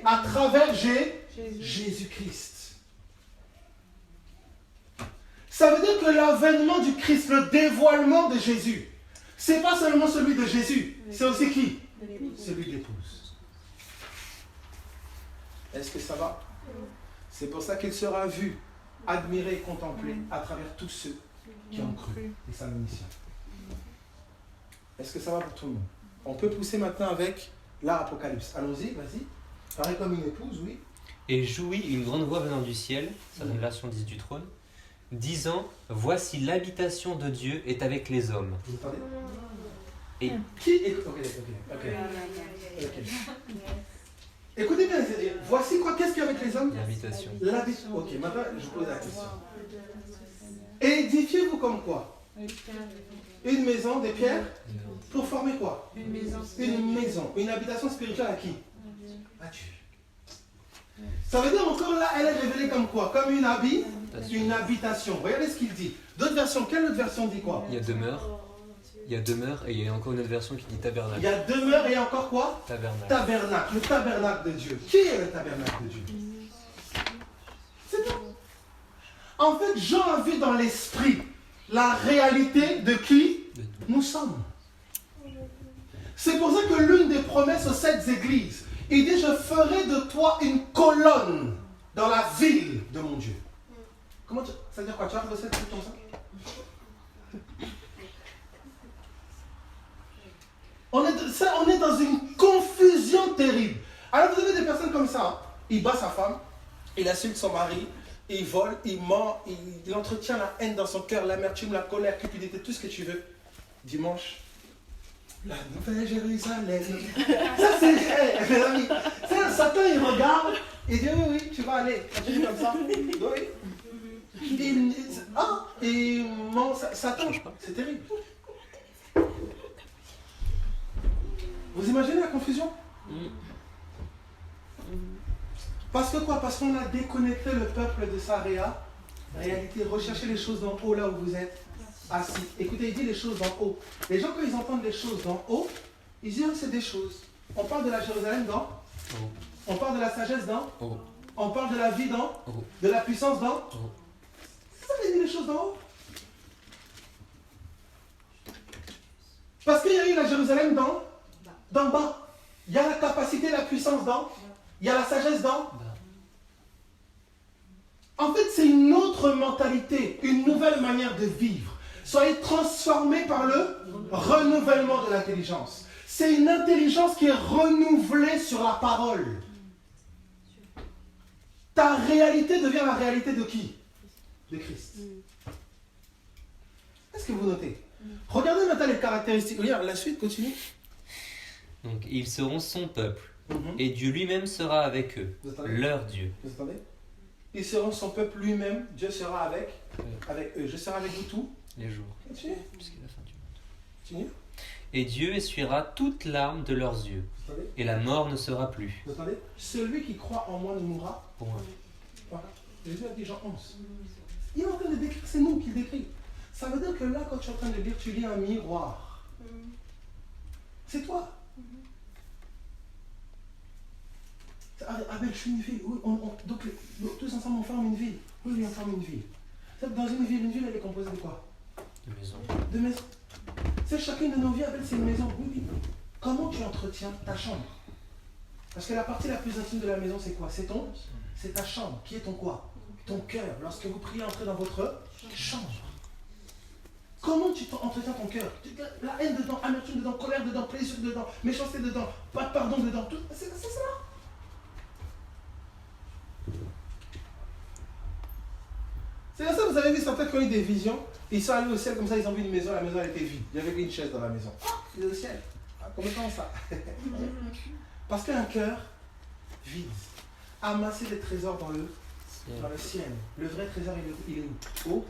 à travers Jésus-Christ. Ça veut dire que l'avènement du Christ, le dévoilement de Jésus, C'est pas seulement celui de Jésus, c'est aussi qui? Celui de l'épouse. Est-ce que ça va? C'est pour ça qu'il sera vu, admiré et contemplé à travers tous ceux qui ont cru, les Saloniciens. Est-ce que ça va pour tout le monde? On peut pousser maintenant avec l'Apocalypse. Allons-y, vas-y. Pareil comme une épouse, oui. Et jouit une grande voix venant du ciel, c'est la version 10 du trône, disant, voici l'habitation de Dieu est avec les hommes. Vous entendez? Et Qui est... Ok. Écoutez bien, voici quoi, qu'est-ce qu'il y a avec les hommes? l'habitation. Ok, maintenant je pose la question. Édifiez-vous comme quoi? Une maison, des pierres? Pour former quoi? Une maison. Une habitation spirituelle à qui? À Dieu. Ça veut dire encore là, elle est révélée comme quoi? Comme une habitation. Regardez ce qu'il dit. D'autres versions, quelle autre version dit quoi? Il y a demeure et il y a encore une autre version qui dit tabernacle. Il y a demeure et encore quoi? Tabernacle. Tabernacle, le tabernacle de Dieu. Qui est le tabernacle de Dieu? C'est tout. En fait, Jean a vu dans l'esprit la réalité de qui nous sommes. C'est pour ça que l'une des promesses aux 7 églises, il dit, je ferai de toi une colonne dans la ville de mon Dieu. Comment tu... Ça veut dire quoi? Tu as reçu cette truc comme ça? On est dans une confusion terrible. Alors vous avez des personnes comme ça, il bat sa femme, il insulte son mari, il vole, il ment, il entretient la haine dans son cœur, l'amertume, la colère, cupidité, tout ce que tu veux. Dimanche, la nouvelle Jérusalem. Ça c'est, mes amis, ça, Satan il regarde, il dit oui, tu vas aller, continue comme ça. Oui. Il ment, Satan, c'est terrible. Vous imaginez la confusion? Parce que quoi? Parce qu'on a déconnecté le peuple de sa réalité. Recherchez les choses d'en haut là où vous êtes assis. Écoutez, il dit les choses d'en haut. Les gens quand ils entendent les choses d'en haut, ils disent c'est des choses. On parle de la Jérusalem dans haut. On parle de la sagesse dans haut. On parle de la vie dans haut. De la puissance dans haut. Ça veut dire les choses d'en haut. Parce qu'il y a eu la Jérusalem d'en bas. Il y a la capacité, la puissance dans. Il y a la sagesse dans. En fait, c'est une autre mentalité, une nouvelle manière de vivre. Soyez transformés par le renouvellement de l'intelligence. C'est une intelligence qui est renouvelée sur la parole. Ta réalité devient la réalité de qui? De Christ. Est-ce que vous notez? Regardez maintenant les caractéristiques. Regarde, la suite continue. Donc, ils seront son peuple, et Dieu lui-même sera avec eux, leur Dieu. Vous entendez? Ils seront son peuple lui-même, Dieu sera avec eux. Je serai avec vous tous les jours, jusqu'à la fin du monde. Continue. Et Dieu essuiera toute larme de leurs yeux, et la mort ne sera plus. Vous entendez? Celui qui croit en moi ne mourra point. Voilà. Jésus a dit Jean 11. Il est en train de décrire, c'est nous qui décrit. Ça veut dire que là, quand tu es en train de lire, tu lis un miroir. C'est toi. Abel, je suis une ville. Oui, donc tous ensemble on forme une ville. Oui, on forme une ville. Dans une ville, elle est composée de quoi? De maisons. De maisons. C'est chacune de nos vies, Abel, c'est une maison. Oui. Comment tu entretiens ta chambre? Parce que la partie la plus intime de la maison, c'est quoi? C'est ta chambre. Qui est ton quoi? Ton cœur. Lorsque vous priez, entrez dans votre chambre. Comment tu entretiens ton cœur? La haine dedans, amertume dedans, colère dedans, plaisir dedans, méchanceté dedans, pas de pardon dedans. Tout, c'est ça. C'est comme ça que vous avez vu certains qui ont eu des visions. Ils sont allés au ciel comme ça, ils ont vu une maison, la maison elle était vide. Il y avait une chaise dans la maison. Il est au ciel. Comment ça? Parce qu'un cœur vide, amasser des trésors dans le ciel. Le vrai trésor, il est où?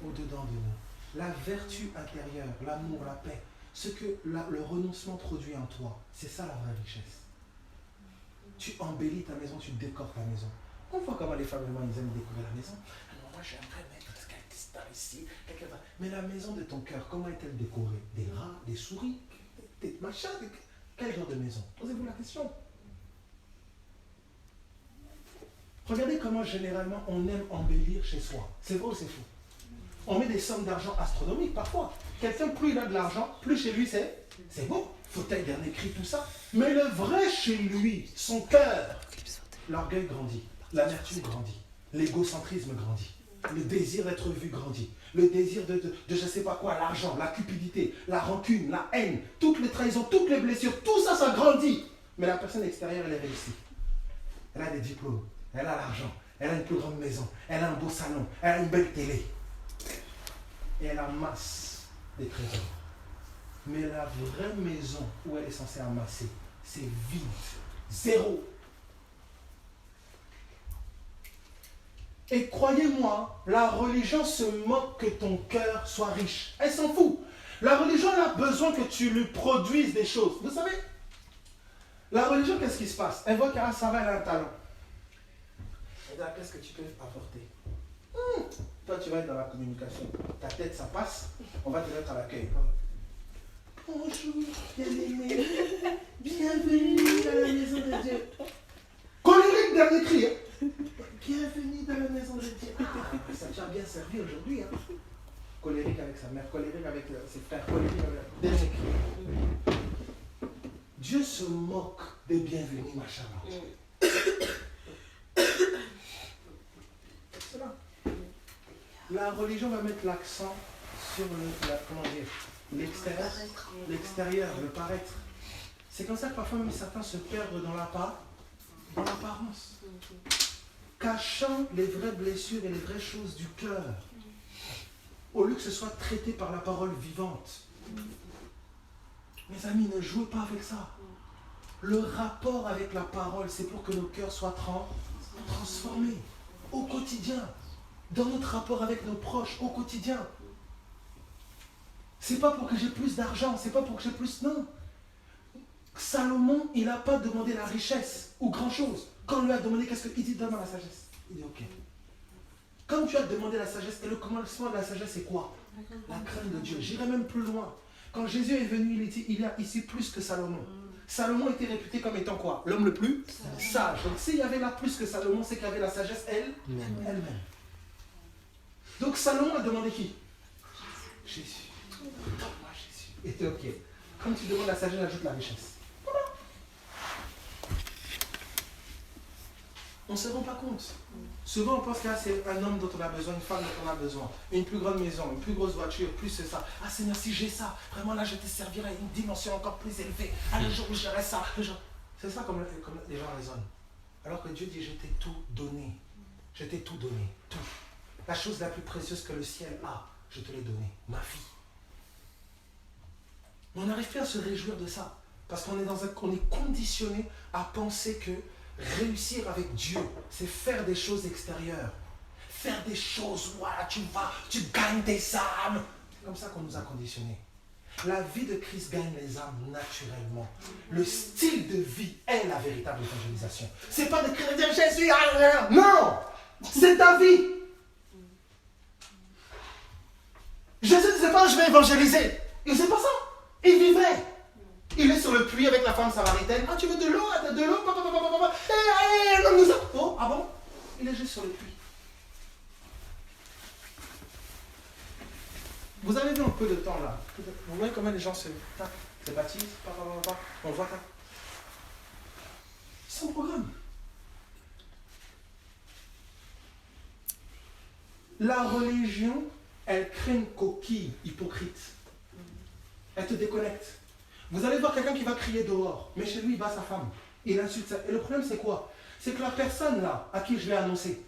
Au-dedans de nous. La vertu intérieure, l'amour, la paix, ce que le renoncement produit en toi, c'est ça la vraie richesse. Tu embellis ta maison, tu décores ta maison. On voit comment les femmes, ils aiment décorer la maison. Alors moi, j'aimerais mettre quelques stars ici, mais la maison de ton cœur, comment est-elle décorée? Des rats, des souris, des machins, quel genre de maison? Posez-vous la question. Regardez comment généralement on aime embellir chez soi. C'est vrai ou c'est faux? On met des sommes d'argent astronomiques parfois. quelqu'un, plus il a de l'argent, plus chez lui c'est beau. Fauteuil, dernier cri, tout ça. Mais le vrai chez lui, son cœur, l'orgueil grandit, l'amertume grandit, l'égocentrisme grandit, le désir d'être vu grandit, le désir de je ne sais pas quoi, l'argent, la cupidité, la rancune, la haine, toutes les trahisons, toutes les blessures, tout ça, ça grandit. Mais la personne extérieure, elle est réussie. Elle a des diplômes, elle a l'argent, elle a une plus grande maison, elle a un beau salon, elle a une belle télé. Et elle amasse des trésors. Mais la vraie maison où elle est censée amasser, c'est vide. Zéro. Et croyez-moi, la religion se moque que ton cœur soit riche. Elle s'en fout. La religion elle a besoin que tu lui produises des choses. Vous savez, la religion, qu'est-ce qui se passe? Elle voit qu'à Sarah, elle a un talent. Elle dit, qu'est-ce que tu peux apporter? Toi, tu vas être dans la communication. Ta tête, ça passe. On va te mettre à l'accueil. Bonjour, bien-aimé. Bienvenue dans la maison de Dieu. Colérique, dernier cri. Bienvenue dans la maison de Dieu. Ça t'a bien servi aujourd'hui. Colérique avec sa mère, colérique avec ses frères, colérique avec dernier cri. Dieu se moque des bienvenus, machallah. C'est là. La religion va mettre l'accent sur l'extérieur, le paraître. C'est comme ça que parfois même certains se perdent dans l'apparence, cachant les vraies blessures et les vraies choses du cœur, au lieu que ce soit traité par la parole vivante. Mes amis, ne jouez pas avec ça. Le rapport avec la parole, c'est pour que nos cœurs soient transformés au quotidien, dans notre rapport avec nos proches au quotidien. C'est pas pour que j'ai plus d'argent, c'est pas pour que j'ai plus... Non. Salomon, il n'a pas demandé la richesse ou grand-chose. Quand on lui a demandé qu'est-ce qu'il dit, donne-moi la sagesse. Il dit ok. Quand tu as demandé la sagesse, et le commencement de la sagesse, c'est quoi? La crainte de Dieu. J'irai même plus loin. Quand Jésus est venu, il dit, il y a ici plus que Salomon. Salomon était réputé comme étant quoi? L'homme le plus sage. Donc s'il y avait là plus que Salomon, c'est qu'il y avait la sagesse elle-même. Donc Salomon a demandé qui? Jésus. Donne-moi Jésus. Et t'es ok. Quand tu demandes la sagesse, ajoute la richesse. Voilà. On ne se rend pas compte. Souvent on pense que c'est un homme dont on a besoin, une femme dont on a besoin, une plus grande maison, une plus grosse voiture, plus c'est ça. Ah Seigneur, si j'ai ça, vraiment là je te servirai à une dimension encore plus élevée. Ah le jour où j'aurai ça, c'est ça comme les gens raisonnent. Alors que Dieu dit, je t'ai tout donné. Je t'ai tout donné, tout. La chose la plus précieuse que le ciel a, je te l'ai donnée, ma vie. Mais on n'arrive plus à se réjouir de ça. Parce qu'on est conditionné à penser que réussir avec Dieu, c'est faire des choses extérieures. Faire des choses, voilà, tu vas, tu gagnes des âmes. C'est comme ça qu'on nous a conditionnés. La vie de Christ gagne les âmes naturellement. Le style de vie est la véritable évangélisation. C'est pas de crier dire Jésus, non! C'est ta vie. Jésus ne disait pas je vais évangéliser. Il ne sait pas ça. Il vivait. Il est sur le puits avec la femme samaritaine. Ah, tu veux de l'eau? De l'eau? Oh, ah bon? Il est juste sur le puits. Vous avez vu un peu de temps là. Vous voyez comment les gens se baptisent? On voit ça. C'est un programme. La religion, elle crée une coquille hypocrite. Elle te déconnecte. Vous allez voir quelqu'un qui va crier dehors, mais chez lui, il bat sa femme. Il insulte ça. Et le problème, c'est quoi? C'est que la personne là, à qui je l'ai annoncé,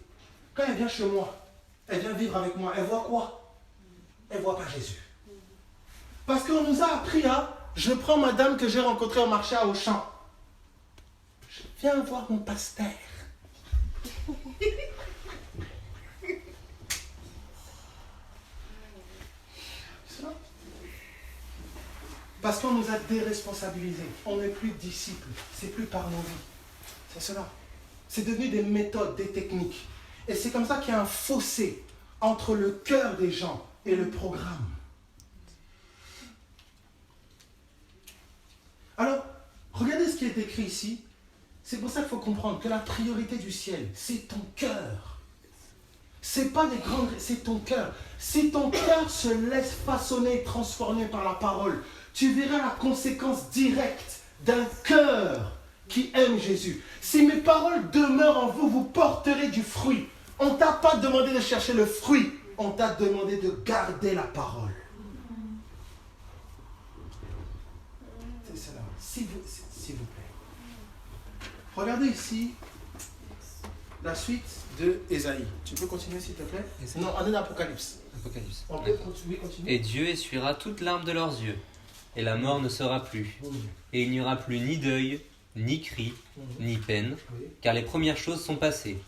quand elle vient chez moi, elle vient vivre avec moi, elle voit quoi? Elle ne voit pas Jésus. Parce qu'on nous a appris à, je prends madame que j'ai rencontrée au marché à Auchan. Je viens voir mon pasteur. Parce qu'on nous a déresponsabilisés. On n'est plus disciples. C'est plus par nos vies. C'est cela. C'est devenu des méthodes, des techniques. Et c'est comme ça qu'il y a un fossé entre le cœur des gens et le programme. Alors, regardez ce qui est écrit ici. C'est pour ça qu'il faut comprendre que la priorité du ciel, c'est ton cœur. C'est pas des grandes, c'est ton cœur. Si ton cœur se laisse façonner et transformer par la parole, tu verras la conséquence directe d'un cœur qui aime Jésus. Si mes paroles demeurent en vous, vous porterez du fruit. On ne t'a pas demandé de chercher le fruit, on t'a demandé de garder la parole. C'est cela, s'il vous plaît. Regardez ici la suite de Ésaïe. Tu peux continuer s'il te plaît? Ésaïe. Non, on est dans l'Apocalypse. Apocalypse. On peut continuer. Et Dieu essuiera toute larme de leurs yeux, et la mort ne sera plus. Et il n'y aura plus ni deuil, ni cri, ni peine, car les premières choses sont passées.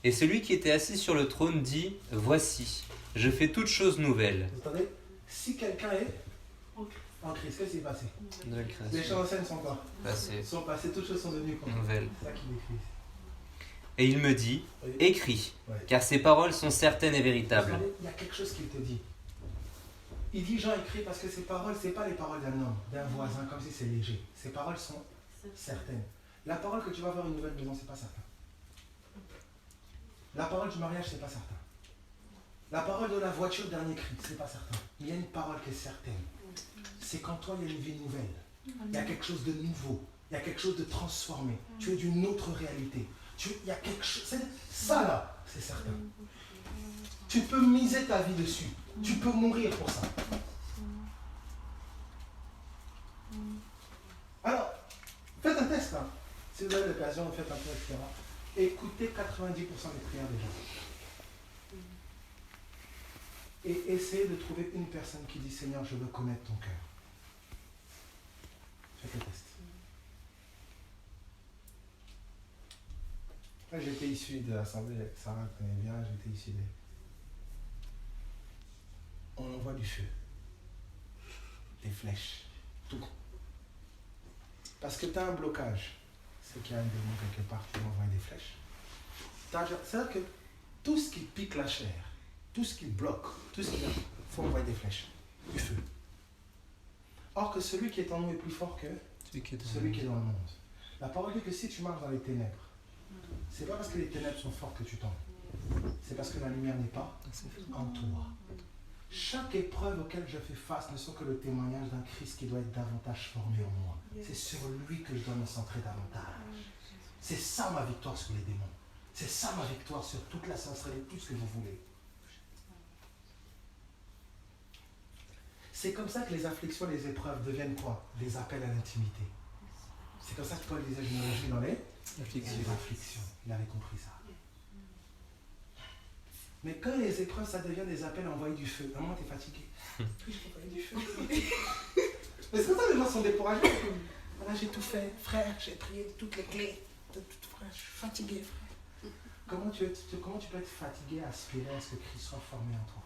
Et celui qui était assis sur le trône dit, voici, je fais toutes choses nouvelles. Vous entendez? Si quelqu'un est en Christ, qu'est-ce qui s'est passé? Nouvelle Les création. choses anciennes sont quoi? Passée. Sont passées, toutes choses sont devenues quoi? Nouvelle. C'est ça qu'il écrit. Et il me dit, Oui. écris, Ouais. car ces paroles sont certaines et Vous véritables. savez, il y a quelque chose qu'il te dit. Il dit Jean écrit parce que ces paroles, ce n'est pas les paroles d'un homme, d'un voisin, comme si c'est léger. Ces paroles sont certaines. La parole que tu vas avoir une nouvelle maison, ce n'est pas certain. La parole du mariage, ce n'est pas certain. La parole de la voiture, dernier cri, ce n'est pas certain. Mais il y a une parole qui est certaine. C'est qu'en toi, il y a une vie nouvelle. Il y a quelque chose de nouveau. Il y a quelque chose de transformé. Tu es d'une autre réalité. Il y a quelque chose. Ça là, c'est certain. Tu peux miser ta vie dessus. Tu peux mourir pour ça. Alors, faites un test. Hein. Si vous avez l'occasion, faites un peu, etc. Écoutez 90% des prières des gens. Et essayez de trouver une personne qui dit Seigneur, je veux connaître ton cœur. Faites le test. Moi, j'étais issu de l'assemblée, Sarah connaît bien, j'étais issu de... On envoie du feu, des flèches, tout. Parce que tu as un blocage. C'est qu'il y a un démon quelque part, tu envoies des flèches. C'est-à-dire que tout ce qui pique la chair, tout ce qui bloque, tout ce qui... Il faut envoyer des flèches, du feu. Or que celui qui est en nous est plus fort que celui qui est dans le monde. La parole dit que si tu marches dans les ténèbres, c'est pas parce que les ténèbres sont fortes que tu tombes. C'est parce que la lumière n'est pas en toi. Chaque épreuve auquel je fais face ne sont que le témoignage d'un Christ qui doit être davantage formé en moi. C'est sur lui que je dois me centrer davantage. C'est ça ma victoire sur les démons. C'est ça ma victoire sur toute la sorcellerie, tout ce que vous voulez. C'est comme ça que les afflictions, les épreuves deviennent quoi? Des appels à l'intimité. C'est comme ça que Paul disait, je me réjouis dans les afflictions. Il avait compris ça. Mais quand les épreuves, ça devient des appels à envoyer du feu. À un moment, tu es fatigué. Puis je peux envoyer du feu. Mais c'est comme ça que les gens sont découragés. Voilà, j'ai tout fait. Frère, j'ai prié toutes les clés. Frère, je suis fatigué, frère. Comment tu peux être fatigué à aspirer à ce que Christ soit formé en toi?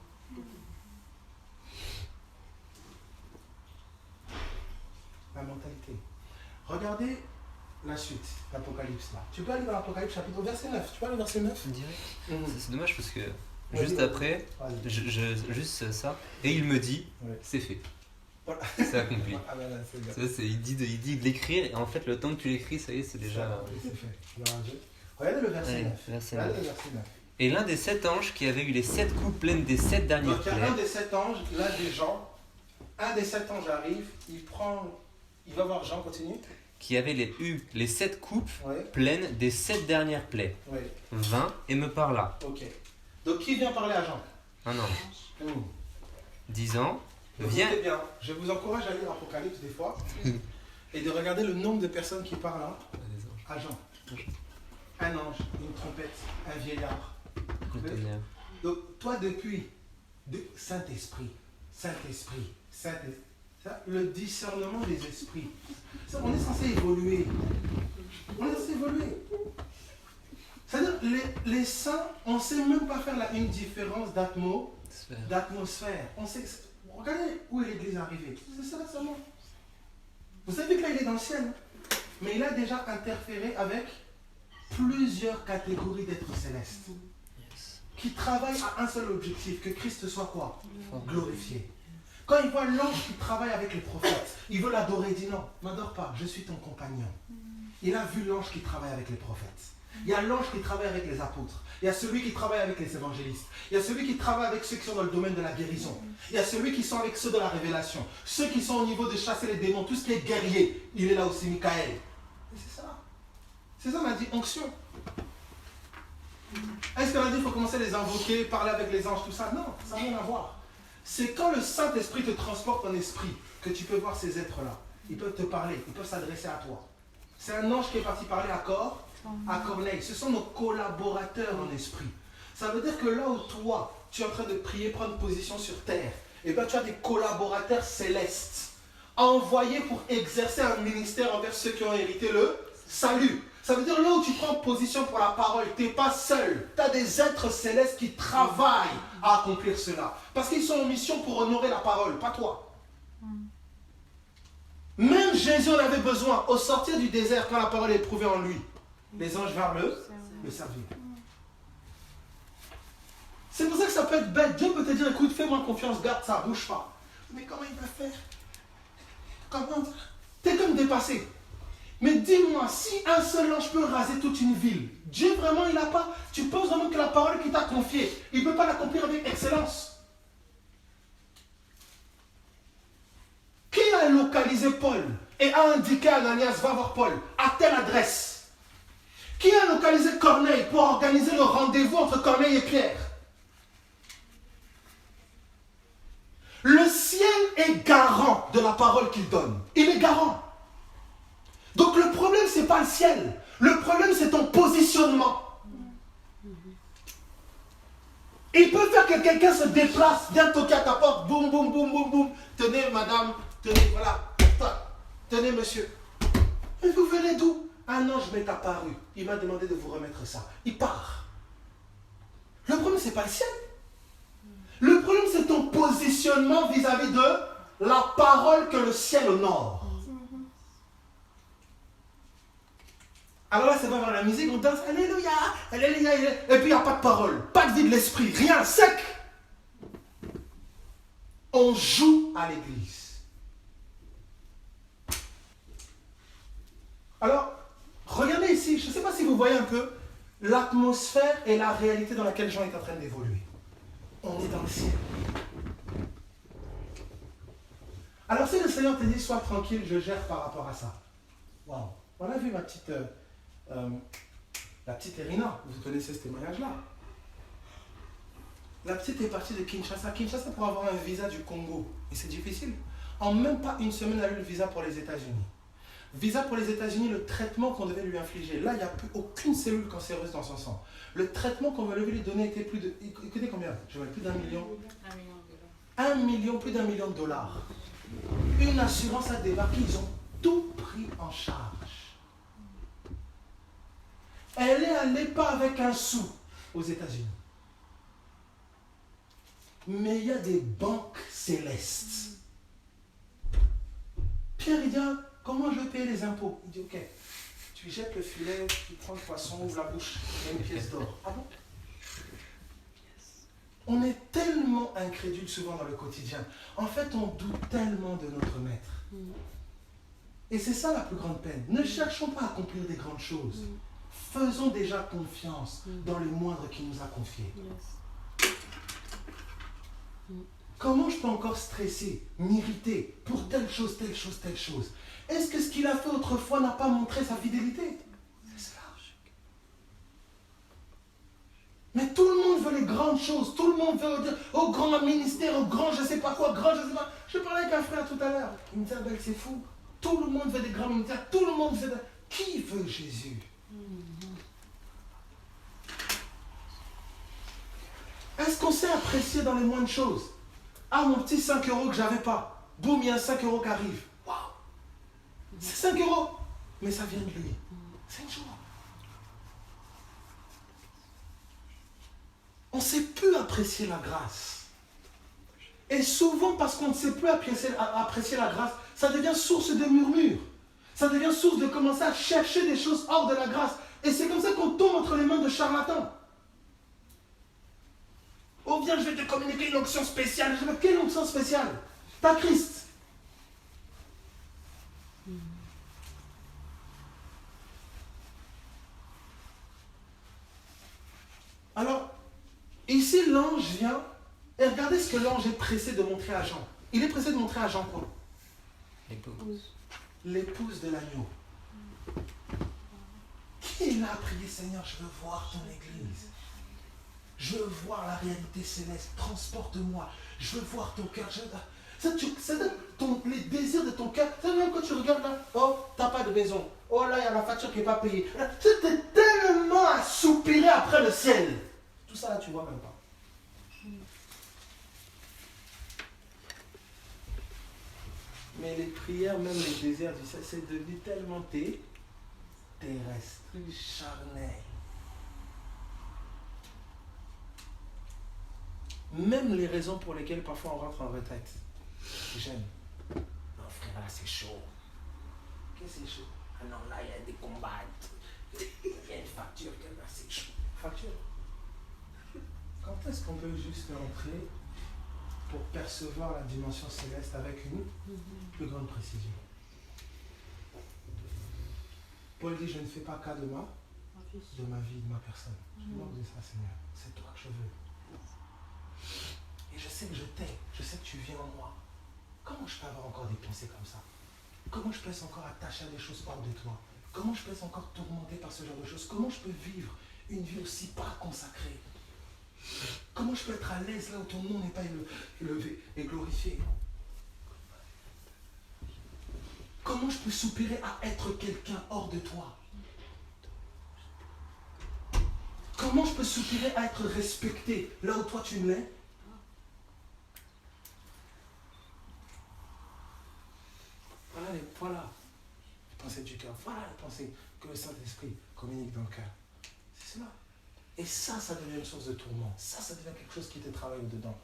La mentalité. Regardez la suite, l'Apocalypse là. Tu peux aller dans l'Apocalypse chapitre verset 9. Tu peux aller au verset 9? Direct. C'est dommage parce que juste après, juste ça, et il me dit, c'est fait. Voilà. C'est accompli. Ah ben là, c'est bien. Ça, il dit de l'écrire, et en fait, le temps que tu l'écris, ça y est, c'est déjà... C'est fait. Regardez le verset 9. Regardez le verset 9. Et l'un des 7 anges qui avait eu les 7 coupes pleines des 7 dernières Donc il y a plaies, un des 7 anges, l'un des gens, un des 7 anges arrive, il va voir Jean, continue. qui avait eu les 7 coupes Ouais, pleines des 7 dernières plaies, ouais, vint et me parla. ok. Donc qui vient parler à Jean? Un ange, Mmh. disant, viens... Écoutez bien, je vous encourage à lire l'Apocalypse des fois et de regarder le nombre de personnes qui parlent à Jean. Un ange, une trompette, un vieillard. Le tonnerre. Donc toi depuis, Saint-Esprit, le discernement des esprits. Ça, on est censé évoluer. C'est-à-dire, les saints, on ne sait même pas faire une différence d'atmosphère. On sait, regardez où est l'Église arrivée. C'est ça seulement. Vous savez que là, il est dans le ciel. Mais il a déjà interféré avec plusieurs catégories d'êtres célestes. Qui travaillent à un seul objectif, que Christ soit quoi? Glorifié. Quand il voit l'ange qui travaille avec les prophètes, il veut l'adorer, il dit non, m'adore pas, je suis ton compagnon. Il a vu l'ange qui travaille avec les prophètes. Il y a l'ange qui travaille avec les apôtres. Il y a celui qui travaille avec les évangélistes. Il y a celui qui travaille avec ceux qui sont dans le domaine de la guérison. Il y a celui qui sont avec ceux de la révélation. Ceux qui sont au niveau de chasser les démons. Tout ce qui est guerrier, il est là aussi, Michael. Et c'est ça. C'est ça, on a dit onction. Est-ce qu'on a dit qu'il faut commencer à les invoquer, parler avec les anges, tout ça? Non, ça n'a rien à voir. C'est quand le Saint-Esprit te transporte en esprit que tu peux voir ces êtres-là. Ils peuvent te parler, ils peuvent s'adresser à toi. C'est un ange qui est parti parler à Corneille. Ce sont nos collaborateurs en esprit. Ça veut dire que là où toi, tu es en train de prier, prendre position sur terre, et bien tu as des collaborateurs célestes envoyés pour exercer un ministère envers ceux qui ont hérité le salut. Ça veut dire là où tu prends position pour la parole, tu n'es pas seul. Tu as des êtres célestes qui travaillent à accomplir cela. Parce qu'ils sont en mission pour honorer la parole, pas toi. Même Jésus en avait besoin. Au sortir du désert, quand la parole est éprouvée en lui, les anges vinrent le servir. C'est pour ça que ça peut être bête. Dieu peut te dire, écoute, fais-moi confiance, garde ça, bouge pas. Mais comment il va faire? Comment? T'es comme dépassé. Mais dis-moi, si un seul ange peut raser toute une ville, Dieu vraiment, il n'a pas... Tu penses vraiment que la parole qu'il t'a confiée, il ne peut pas l'accomplir avec excellence? Qui a localisé Paul et a indiqué à Ananias, va voir Paul, à telle adresse? Qui a localisé Corneille pour organiser le rendez-vous entre Corneille et Pierre? Le ciel est garant de la parole qu'il donne. Il est garant. Donc le problème, ce n'est pas le ciel. Le problème, c'est ton positionnement. Il peut faire que quelqu'un se déplace, vient toquer à ta porte, boum, boum, boum, boum, boum. Tenez, madame, tenez, voilà. Tenez, monsieur. Mais vous venez d'où? Un ange m'est apparu. Il m'a demandé de vous remettre ça. Il part. Le problème, ce n'est pas le ciel. Le problème, c'est ton positionnement vis-à-vis de la parole que le ciel honore. Alors là, c'est pas vers la musique, on danse, alléluia, alléluia, et puis il n'y a pas de parole, pas de vie de l'esprit, rien, sec. On joue à l'église. Alors, regardez ici, je ne sais pas si vous voyez un peu l'atmosphère et la réalité dans laquelle Jean est en train d'évoluer. On est dans le ciel. Alors si le Seigneur te dit, sois tranquille, je gère par rapport à ça. Waouh. On a vu la petite Irina, vous connaissez ce témoignage-là. La petite est partie de Kinshasa. Kinshasa pour avoir un visa du Congo. Et c'est difficile. En même pas une semaine, elle a eu le visa pour les États-Unis. Visa pour les États-Unis, le traitement qu'on devait lui infliger. Là, il n'y a plus aucune cellule cancéreuse dans son sang. Le traitement qu'on devait lui donner était plus de... Écoutez combien? Je vois plus d'1 million. 1 million, plus d'1 million de dollars. Une assurance a débarqué, ils ont tout pris en charge. Elle est allée pas avec un sou aux États-Unis. Mais il y a des banques célestes. Pierre, il dit, comment je vais payer les impôts? Il dit, ok, tu jettes le filet, tu prends le poisson, ouvre la bouche, il y a une pièce d'or. Ah bon? On est tellement incrédule souvent dans le quotidien. En fait, on doute tellement de notre maître. Et c'est ça la plus grande peine. Ne cherchons pas à accomplir des grandes choses. Faisons déjà confiance dans les moindres qu'il nous a confiés. Comment je peux encore stresser, m'irriter pour telle chose, telle chose, telle chose? Est-ce que ce qu'il a fait autrefois n'a pas montré sa fidélité? C'est cela. Mais tout le monde veut les grandes choses. Tout le monde veut dire au grand ministère, au grand je sais pas quoi, grand je sais pas. Je parlais avec un frère tout à l'heure. Il me dit, Abel, c'est fou. Tout le monde veut des grands ministères. Tout le monde veut... Qui veut Jésus? Est-ce qu'on sait apprécier dans les moindres choses? Ah, mon petit 5 € que j'avais pas. Boum, il y a un 5 € qui arrive. Waouh! C'est 5 €. Mais ça vient de lui. 5 jours. On ne sait plus apprécier la grâce. Et souvent, parce qu'on ne sait plus apprécier la grâce, ça devient source de murmures. Ça devient source de commencer à chercher des choses hors de la grâce. Et c'est comme ça qu'on tombe entre les mains de charlatans. Oh, viens, je vais te communiquer une onction spéciale. Je dis, quelle onction spéciale? T'as Christ. Ici, l'ange vient et regardez ce que l'ange est pressé de montrer à Jean. Il est pressé de montrer à Jean quoi? L'épouse de l'agneau. Qui est là à prier, Seigneur, je veux voir ton église. Je veux voir la réalité céleste. Transporte-moi. Je veux voir ton cœur. Les désirs de ton cœur. Même quand tu regardes là, oh, t'as pas de maison. Oh là, il y a la facture qui n'est pas payée. Tu es tellement à soupirer après le ciel. Tout ça là, tu vois même pas. Mais les prières, même les désirs du ciel, c'est devenu tellement terrestre, charnel. Même les raisons pour lesquelles parfois on rentre en retraite. J'aime. Non frère, là c'est chaud. Qu'est-ce que c'est chaud? Ah non, là il y a des combats. Il y a une facture, là c'est chaud. Facture? Quand est-ce qu'on peut juste rentrer pour percevoir la dimension céleste avec une plus grande précision? Paul dit, je ne fais pas cas de ma vie, de ma personne. Je demande de ça, Seigneur. C'est toi que je veux. Et je sais que je t'aime. Je sais que tu viens en moi. Comment je peux avoir encore des pensées comme ça? Comment je peux être encore attaché à des choses hors de toi? Comment je peux être encore tourmenté par ce genre de choses? Comment je peux vivre une vie aussi pas consacrée? Comment je peux être à l'aise là où ton nom n'est pas élevé et glorifié? Comment je peux soupirer à être quelqu'un hors de toi? Comment je peux soupirer à être respecté là où toi tu ne l'es? Voilà les pensées du cœur. Voilà les pensées que le Saint-Esprit communique dans le cœur. C'est cela. Et ça devient une source de tourment. Ça devient quelque chose qui te travaille au-dedans.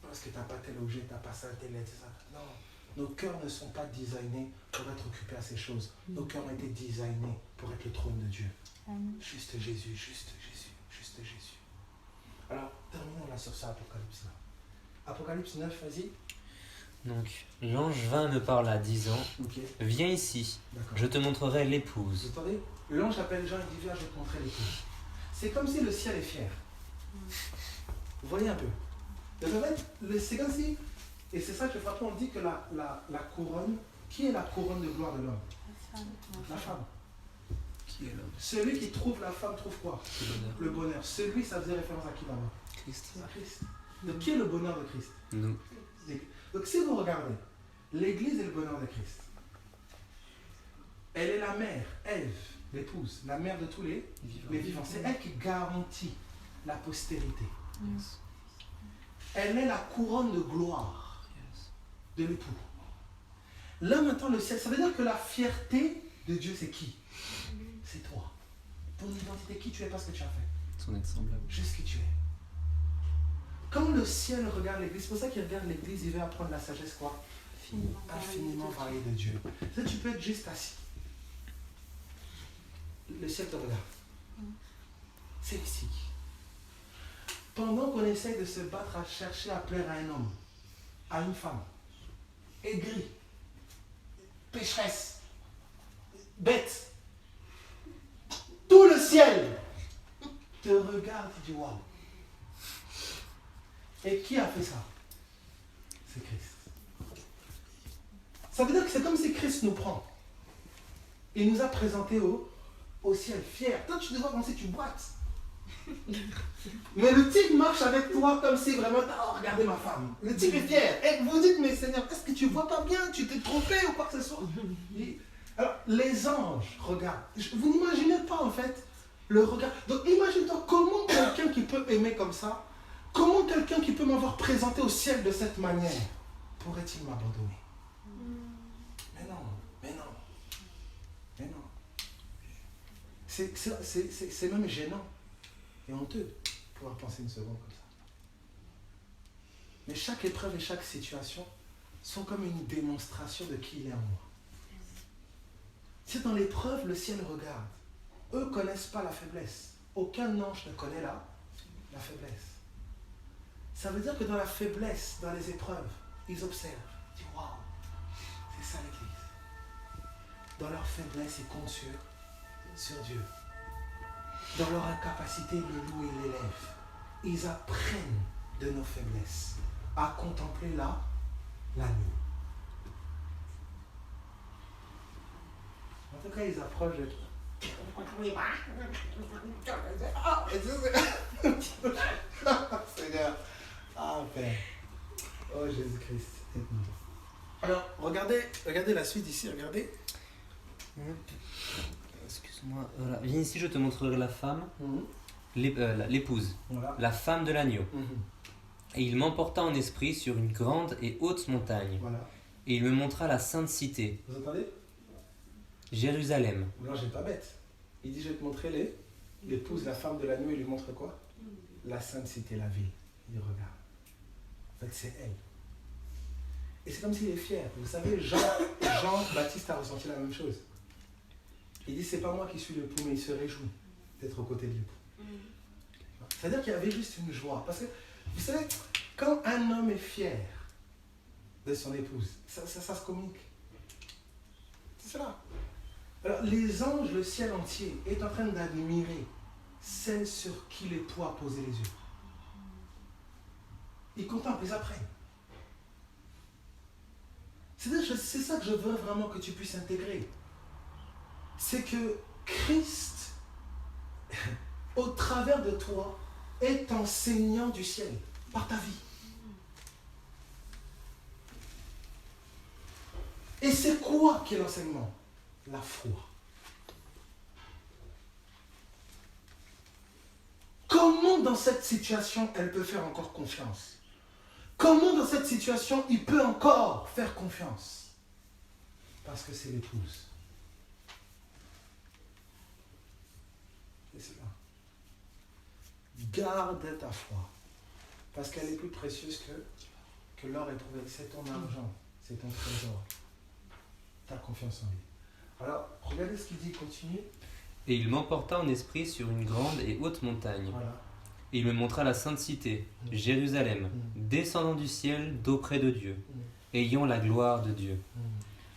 Parce que tu n'as pas tel objet, tu n'as pas ça, tel être, ça. Non. Nos cœurs ne sont pas designés pour être occupés à ces choses. Nos cœurs ont été designés pour être le trône de Dieu. Juste Jésus, juste Jésus, juste Jésus. Alors, terminons là sur ça, Apocalypse là. Apocalypse 9, vas-y. Donc, l'ange vint me parla, disant, viens ici, je te montrerai l'épouse. Vous entendez? L'ange appelle Jean et dit, viens, je vais te montrer l'épouse. C'est comme si le ciel est fier. Vous voyez un peu? C'est comme si, et c'est ça que parfois on dit que la couronne, qui est la couronne de gloire de l'homme? La femme. Qui est l'homme? Celui qui trouve la femme trouve quoi? Le bonheur. Le bonheur. Celui, ça faisait référence à qui d'abord? Christ. À Christ. Donc qui est le bonheur de Christ? Nous. Donc si vous regardez, l'Église est le bonheur de Christ. Elle est la mère, Ève, l'épouse, la mère de tous les vivants. C'est elle qui garantit la postérité. Yes. Elle est la couronne de gloire de l'époux. Là maintenant le ciel, ça veut dire que la fierté de Dieu c'est qui? C'est toi. Ton identité, qui tu es, pas ce que tu as fait. Son être semblable. Juste qui tu es. Quand le ciel regarde l'Église, c'est pour ça qu'il regarde l'Église, il veut apprendre la sagesse quoi? Infiniment variée de Dieu. Ça, tu peux être juste assis. Le ciel te regarde. C'est ici. Pendant qu'on essaie de se battre à chercher à plaire à un homme, à une femme, aigrie, pécheresse, bête, tout le ciel te regarde et dit waouh. Et qui a fait ça? C'est Christ. Ça veut dire que c'est comme si Christ nous prend. Il nous a présentés au ciel, fier. Toi, tu te vois comme si tu boites. Mais le type marche avec toi comme si vraiment, oh, regardez ma femme. Le type est fier. Et vous dites, mais Seigneur, est-ce que tu vois pas bien? Tu t'es trompé ou quoi que ce soit? Alors, les anges regardent. Vous n'imaginez pas en fait le regard. Donc, imagine-toi comment quelqu'un qui peut aimer comme ça, comment quelqu'un qui peut m'avoir présenté au ciel de cette manière pourrait-il m'abandonner? Mais non, mais non, mais non. C'est même gênant et honteux de pouvoir penser une seconde comme ça. Mais chaque épreuve et chaque situation sont comme une démonstration de qui il est en moi. C'est dans l'épreuve, le ciel regarde. Eux ne connaissent pas la faiblesse. Aucun ange ne connaît la faiblesse. Ça veut dire que dans la faiblesse, dans les épreuves, ils observent. Ils disent, waouh, c'est ça l'Église. Dans leur faiblesse, ils comptent sur Dieu. Dans leur incapacité, ils le louent et l'élèvent. ils apprennent de nos faiblesses à contempler l'agneau. En tout cas, ils approchent de toi. Seigneur. Ah, Père. Oh, Jésus-Christ, aide-nous. Alors, regardez la suite ici, regardez. Excuse-moi. Voilà. Viens ici, je te montrerai la femme, l'épouse, Voilà. la femme de l'agneau. Et il m'emporta en esprit sur une grande et haute montagne. Voilà. Et il me montra la sainte cité, Vous entendez? Non, Jérusalem. j'ai pas bête. Il dit, je vais te montrer l'épouse, la femme de l'agneau, il lui montre quoi? La sainte cité, la ville. Il regarde. En fait, c'est elle. Et c'est comme s'il est fier. Vous savez, Jean-Baptiste a ressenti la même chose. Il dit, c'est pas moi qui suis l'époux, mais il se réjouit d'être aux côtés de l'époux. C'est-à-dire qu'il y avait juste une joie. Parce que, vous savez, quand un homme est fier de son épouse, ça se communique. C'est cela. Alors, les anges, le ciel entier, est en train d'admirer celle sur qui l'époux a posé les yeux. Ils contemplent, ils apprennent. C'est ça que je veux vraiment que tu puisses intégrer. C'est que Christ, au travers de toi, est enseignant du ciel par ta vie. Et c'est quoi qui est l'enseignement? La foi. Comment dans cette situation elle peut faire encore confiance? Comment dans cette situation il peut encore faire confiance? Parce que c'est l'épouse. C'est cela. Garde ta foi. Parce qu'elle est plus précieuse que l'or éprouvé. C'est ton argent, c'est ton trésor. Ta confiance en lui. Alors, regardez ce qu'il dit, continue. Et il m'emporta en esprit sur une grande et haute montagne. Voilà. Et il me montra la sainte cité, Jérusalem, descendant du ciel d'auprès de Dieu, ayant la gloire de Dieu.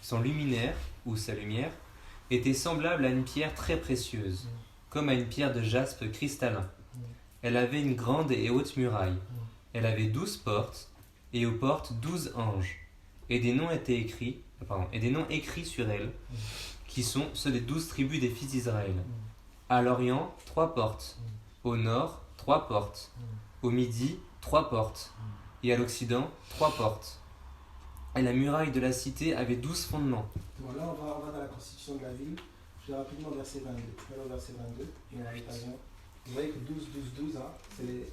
Son luminaire, ou sa lumière, était semblable à une pierre très précieuse, comme à une pierre de jaspe cristallin. Elle avait une grande et haute muraille. Elle avait 12 portes, et aux portes 12 anges. Et des noms écrits sur elle, qui sont ceux des 12 tribus des fils d'Israël. À l'Orient, 3 portes. Au nord, 3 portes. Au midi, 3 portes. Et à l'Occident, 3 portes. Et la muraille de la cité avait 12 fondements. Bon, là, on va dans la constitution de la ville. Je vais rapidement au verset 22. Je vais au verset 22. On a l'occasion. Vous voyez que 12, 12, 12, hein,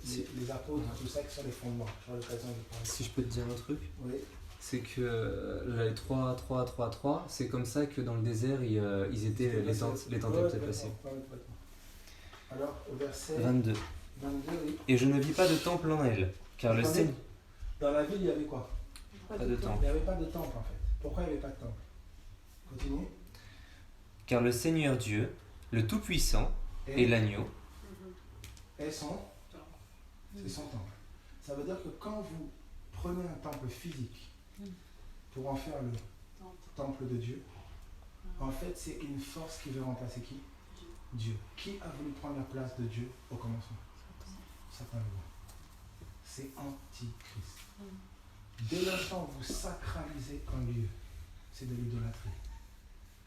c'est les apôtres, tout ça qui sont les fondements. J'aurai l'occasion de parler. Si je peux te dire un truc, Oui. c'est que les 3, 3, 3, 3, c'est comme ça que dans le désert, ils étaient les tentes étaient placées. Alors, au verset 22. 22, oui. Et je ne vis pas de temple en elle, car le Seigneur... Dans la ville, il y avait quoi? Pas de temple. Il n'y avait pas de temple, en fait. Pourquoi il n'y avait pas de temple? Continuez. Car le Seigneur Dieu, le Tout-Puissant, et l'agneau, c'est son temple. Ça veut dire que quand vous prenez un temple physique pour en faire le temple de Dieu, en fait, c'est une force qui veut remplacer qui? Dieu. Qui a voulu prendre la place de Dieu au commencement? Satan. C'est antichrist. Dès l'instant où vous sacralisez un lieu, c'est de l'idolâtrie.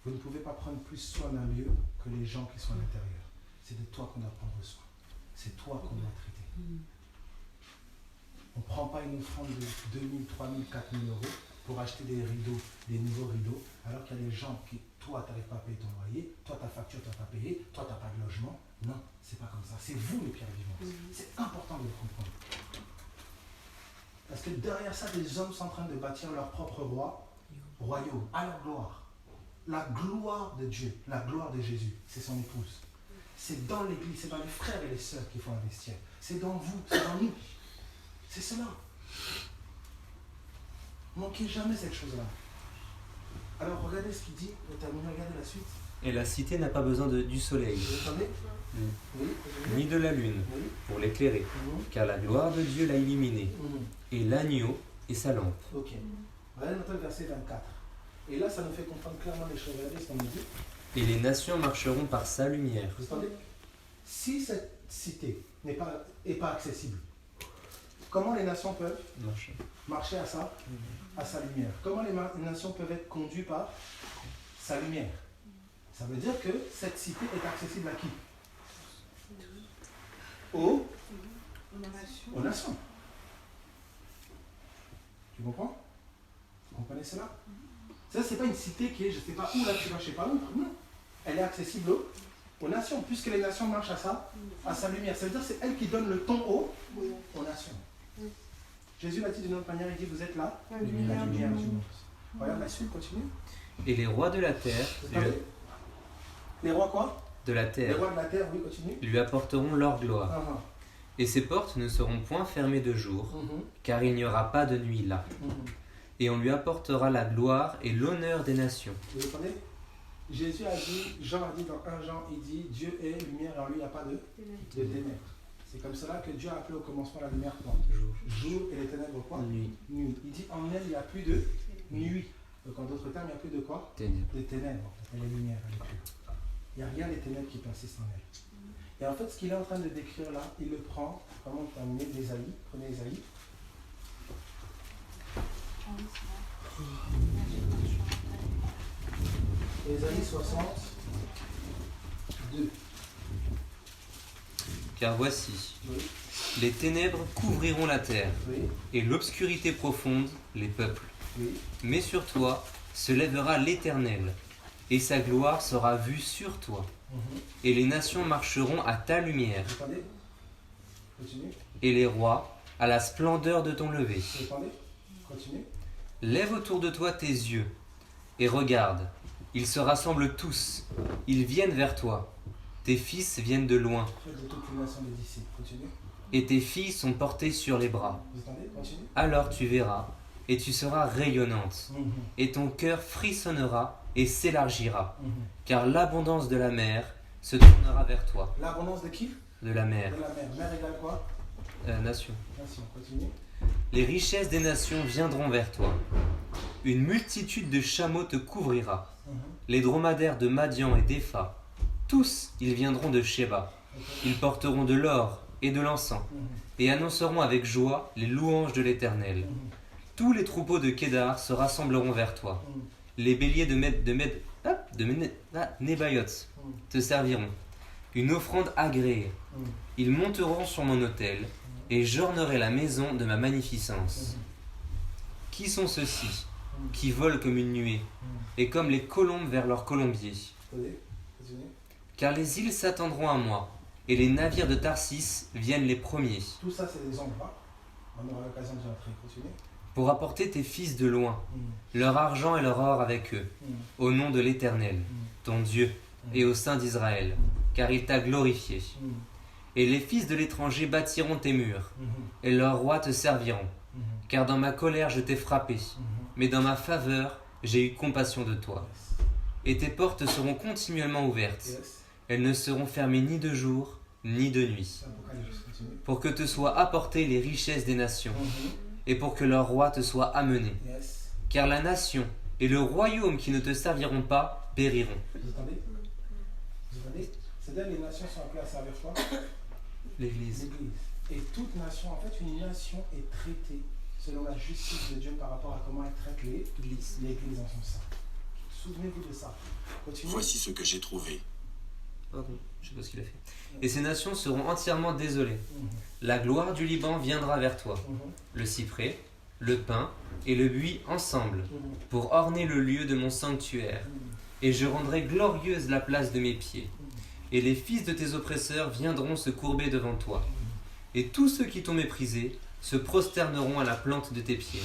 Vous ne pouvez pas prendre plus soin d'un lieu que les gens qui sont à l'intérieur. C'est de toi qu'on doit prendre soin. C'est toi qu'on doit traiter. On ne prend pas une offrande de 2 000, 3 000, 4 000 euros pour acheter des rideaux, des nouveaux rideaux, alors qu'il y a des gens qui, toi, tu n'arrives pas à payer ton loyer, toi, ta facture, tu n'as pas payé, toi, tu n'as pas de logement. Non, c'est pas comme ça. C'est vous les pierres vivantes. C'est important de le comprendre. Parce que derrière ça, des hommes sont en train de bâtir leur propre royaume, à leur gloire. La gloire de Dieu, la gloire de Jésus, c'est son épouse. C'est dans l'église, c'est dans les frères et les sœurs qu'il faut investir. C'est dans vous, c'est dans nous. C'est cela. Manquez jamais cette chose-là. Alors regardez ce qu'il dit, pour terminer, regardez la suite. et la cité n'a pas besoin du soleil, Vous entendez? Oui. ni de la lune, Oui. pour l'éclairer, car la gloire de Dieu l'a illuminé, et l'agneau est sa lampe. Ok. Regardez maintenant le verset 24. Et là, ça nous fait comprendre clairement les choses. Regardez ce qu'on nous dit. Et les nations marcheront par sa lumière. Vous entendez? Si cité n'est pas accessible. Comment les nations peuvent marcher à sa lumière? Comment les nations peuvent être conduites par sa lumière? Ça veut dire que cette cité est accessible à qui? Aux nations. Tu comprends? Vous comprenez cela? Ça, c'est pas une cité qui est, je ne sais pas où, là tu vas, je ne sais pas où. Non. Elle est accessible aux nations, puisque les nations marchent à sa lumière. Ça veut dire que c'est elle qui donne le ton aux nations. Jésus l'a dit d'une autre manière, il dit, vous êtes là, la lumière du monde. Regarde la suite, continue. Et les rois de la terre, les rois quoi? De la terre, les rois de la terre, oui, continue. Lui apporteront leur gloire. Et ses portes ne seront point fermées de jour, car il n'y aura pas de nuit là. Et on lui apportera la gloire et l'honneur des nations. Vous comprenez? Jésus a dit, Jean a dit dans 1 Jean, il dit, Dieu est lumière et en lui il n'y a pas de ténèbres. C'est comme cela que Dieu a appelé au commencement la lumière quoi? Jour et les ténèbres quoi? Nuit. Il dit en elle il n'y a plus de nuit. Donc en d'autres termes, il n'y a plus de quoi? Ténèbres. De ténèbres. Elle est lumière, elle est pure. Il n'y a rien des ténèbres qui persistent en elle. Et en fait, ce qu'il est en train de décrire là, il le prend, comment terminer d'Ésaïe. Prenez Ésaïe. Ésaïe 62. Car voici, les ténèbres couvriront la terre, et l'obscurité profonde les peuples. Mais sur toi se lèvera l'Éternel, et sa gloire sera vue sur toi. Et les nations marcheront à ta lumière, et les rois à la splendeur de ton lever. Lève autour de toi tes yeux, et regarde, ils se rassemblent tous, ils viennent vers toi. Tes fils viennent de loin, et tes filles sont portées sur les bras. Alors tu verras, et tu seras rayonnante, et ton cœur frissonnera et s'élargira, car l'abondance de la mer se tournera vers toi. L'abondance de qui? De la mer. De la mer. Mer égale quoi? Nation. Nation, continue. Les richesses des nations viendront vers toi. Une multitude de chameaux te couvrira. Les dromadaires de Madian et d'Épha, tous ils viendront de Sheba. Ils porteront de l'or et de l'encens, et annonceront avec joie les louanges de l'Éternel. Tous les troupeaux de Kédar se rassembleront vers toi. Les béliers de Nébaïot te serviront. Une offrande agréée. Ils monteront sur mon autel, et j'ornerai la maison de ma magnificence. Qui sont ceux-ci, qui volent comme une nuée, et comme les colombes vers leur colombier? Car les îles s'attendront à moi, et les navires de Tarsis viennent les premiers. Tout ça, c'est des ombres. On aura l'occasion de rentrer. Continuez. Pour apporter tes fils de loin, leur argent et leur or avec eux, au nom de l'Éternel, ton Dieu, et au sein d'Israël, car il t'a glorifié. Et les fils de l'étranger bâtiront tes murs, et leurs rois te serviront. Car dans ma colère je t'ai frappé, mais dans ma faveur j'ai eu compassion de toi. Et tes portes seront continuellement ouvertes. Elles ne seront fermées ni de jour, ni de nuit. Pour que te soient apportées les richesses des nations, et pour que leurs rois te soient amenés. Car la nation et le royaume qui ne te serviront pas périront. Vous entendez? C'est-à-dire les nations sont appelées à servir quoi? L'Église. Et toute nation, en fait, une nation est traitée selon la justice de Dieu par rapport à comment elle traite l'Église dans son sein. Souvenez-vous de ça. Continuez. Voici ce que j'ai trouvé. Pardon, je sais pas ce qu'il a fait. Et ces nations seront entièrement désolées. La gloire du Liban viendra vers toi. Le cyprès, le pin et le buis ensemble, pour orner le lieu de mon sanctuaire. Et je rendrai glorieuse la place de mes pieds. Et les fils de tes oppresseurs viendront se courber devant toi. Et tous ceux qui t'ont méprisé se prosterneront à la plante de tes pieds,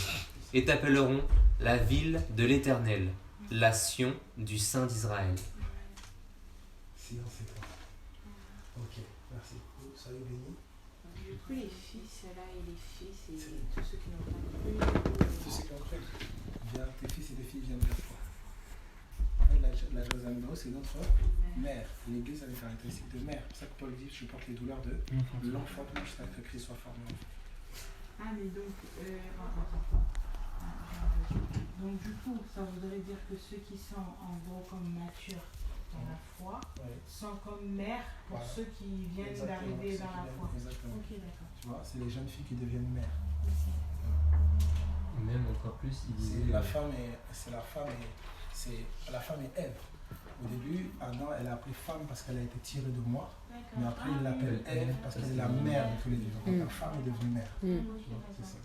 et t'appelleront la ville de l'Éternel, la Sion du Saint d'Israël. Sion, c'est toi. Ok, merci. Soyez bénis. Du coup, les fils, là, et les fils, et tous ceux qui n'ont pas cru. Tous ceux qui ont cru. Viens, tes fils et tes filles viennent vers toi. En fait, la Josanno, c'est notre mère. L'Église a des caractéristiques de mère. C'est pour ça que Paul dit, je porte les douleurs de l'enfantement jusqu'à ce que Christ soit formé. Ah, mais donc, donc du coup, ça voudrait dire que ceux qui sont en gros comme matures dans la foi Oui. sont comme mères pour Voilà. ceux qui viennent Exactement, d'arriver ceux dans qui la viennent- foi. Exactement. Ok, d'accord. Tu vois, c'est les jeunes filles qui deviennent mères. Même encore plus, il C'est disait. la femme est Ève. Au début, Adam, elle a appelé femme parce qu'elle a été tirée de moi. Mais après, il l'appelle Ève parce qu'elle est la mère de tous les vivants. Donc la femme est devenue mère. Ok, C'est d'accord. ça.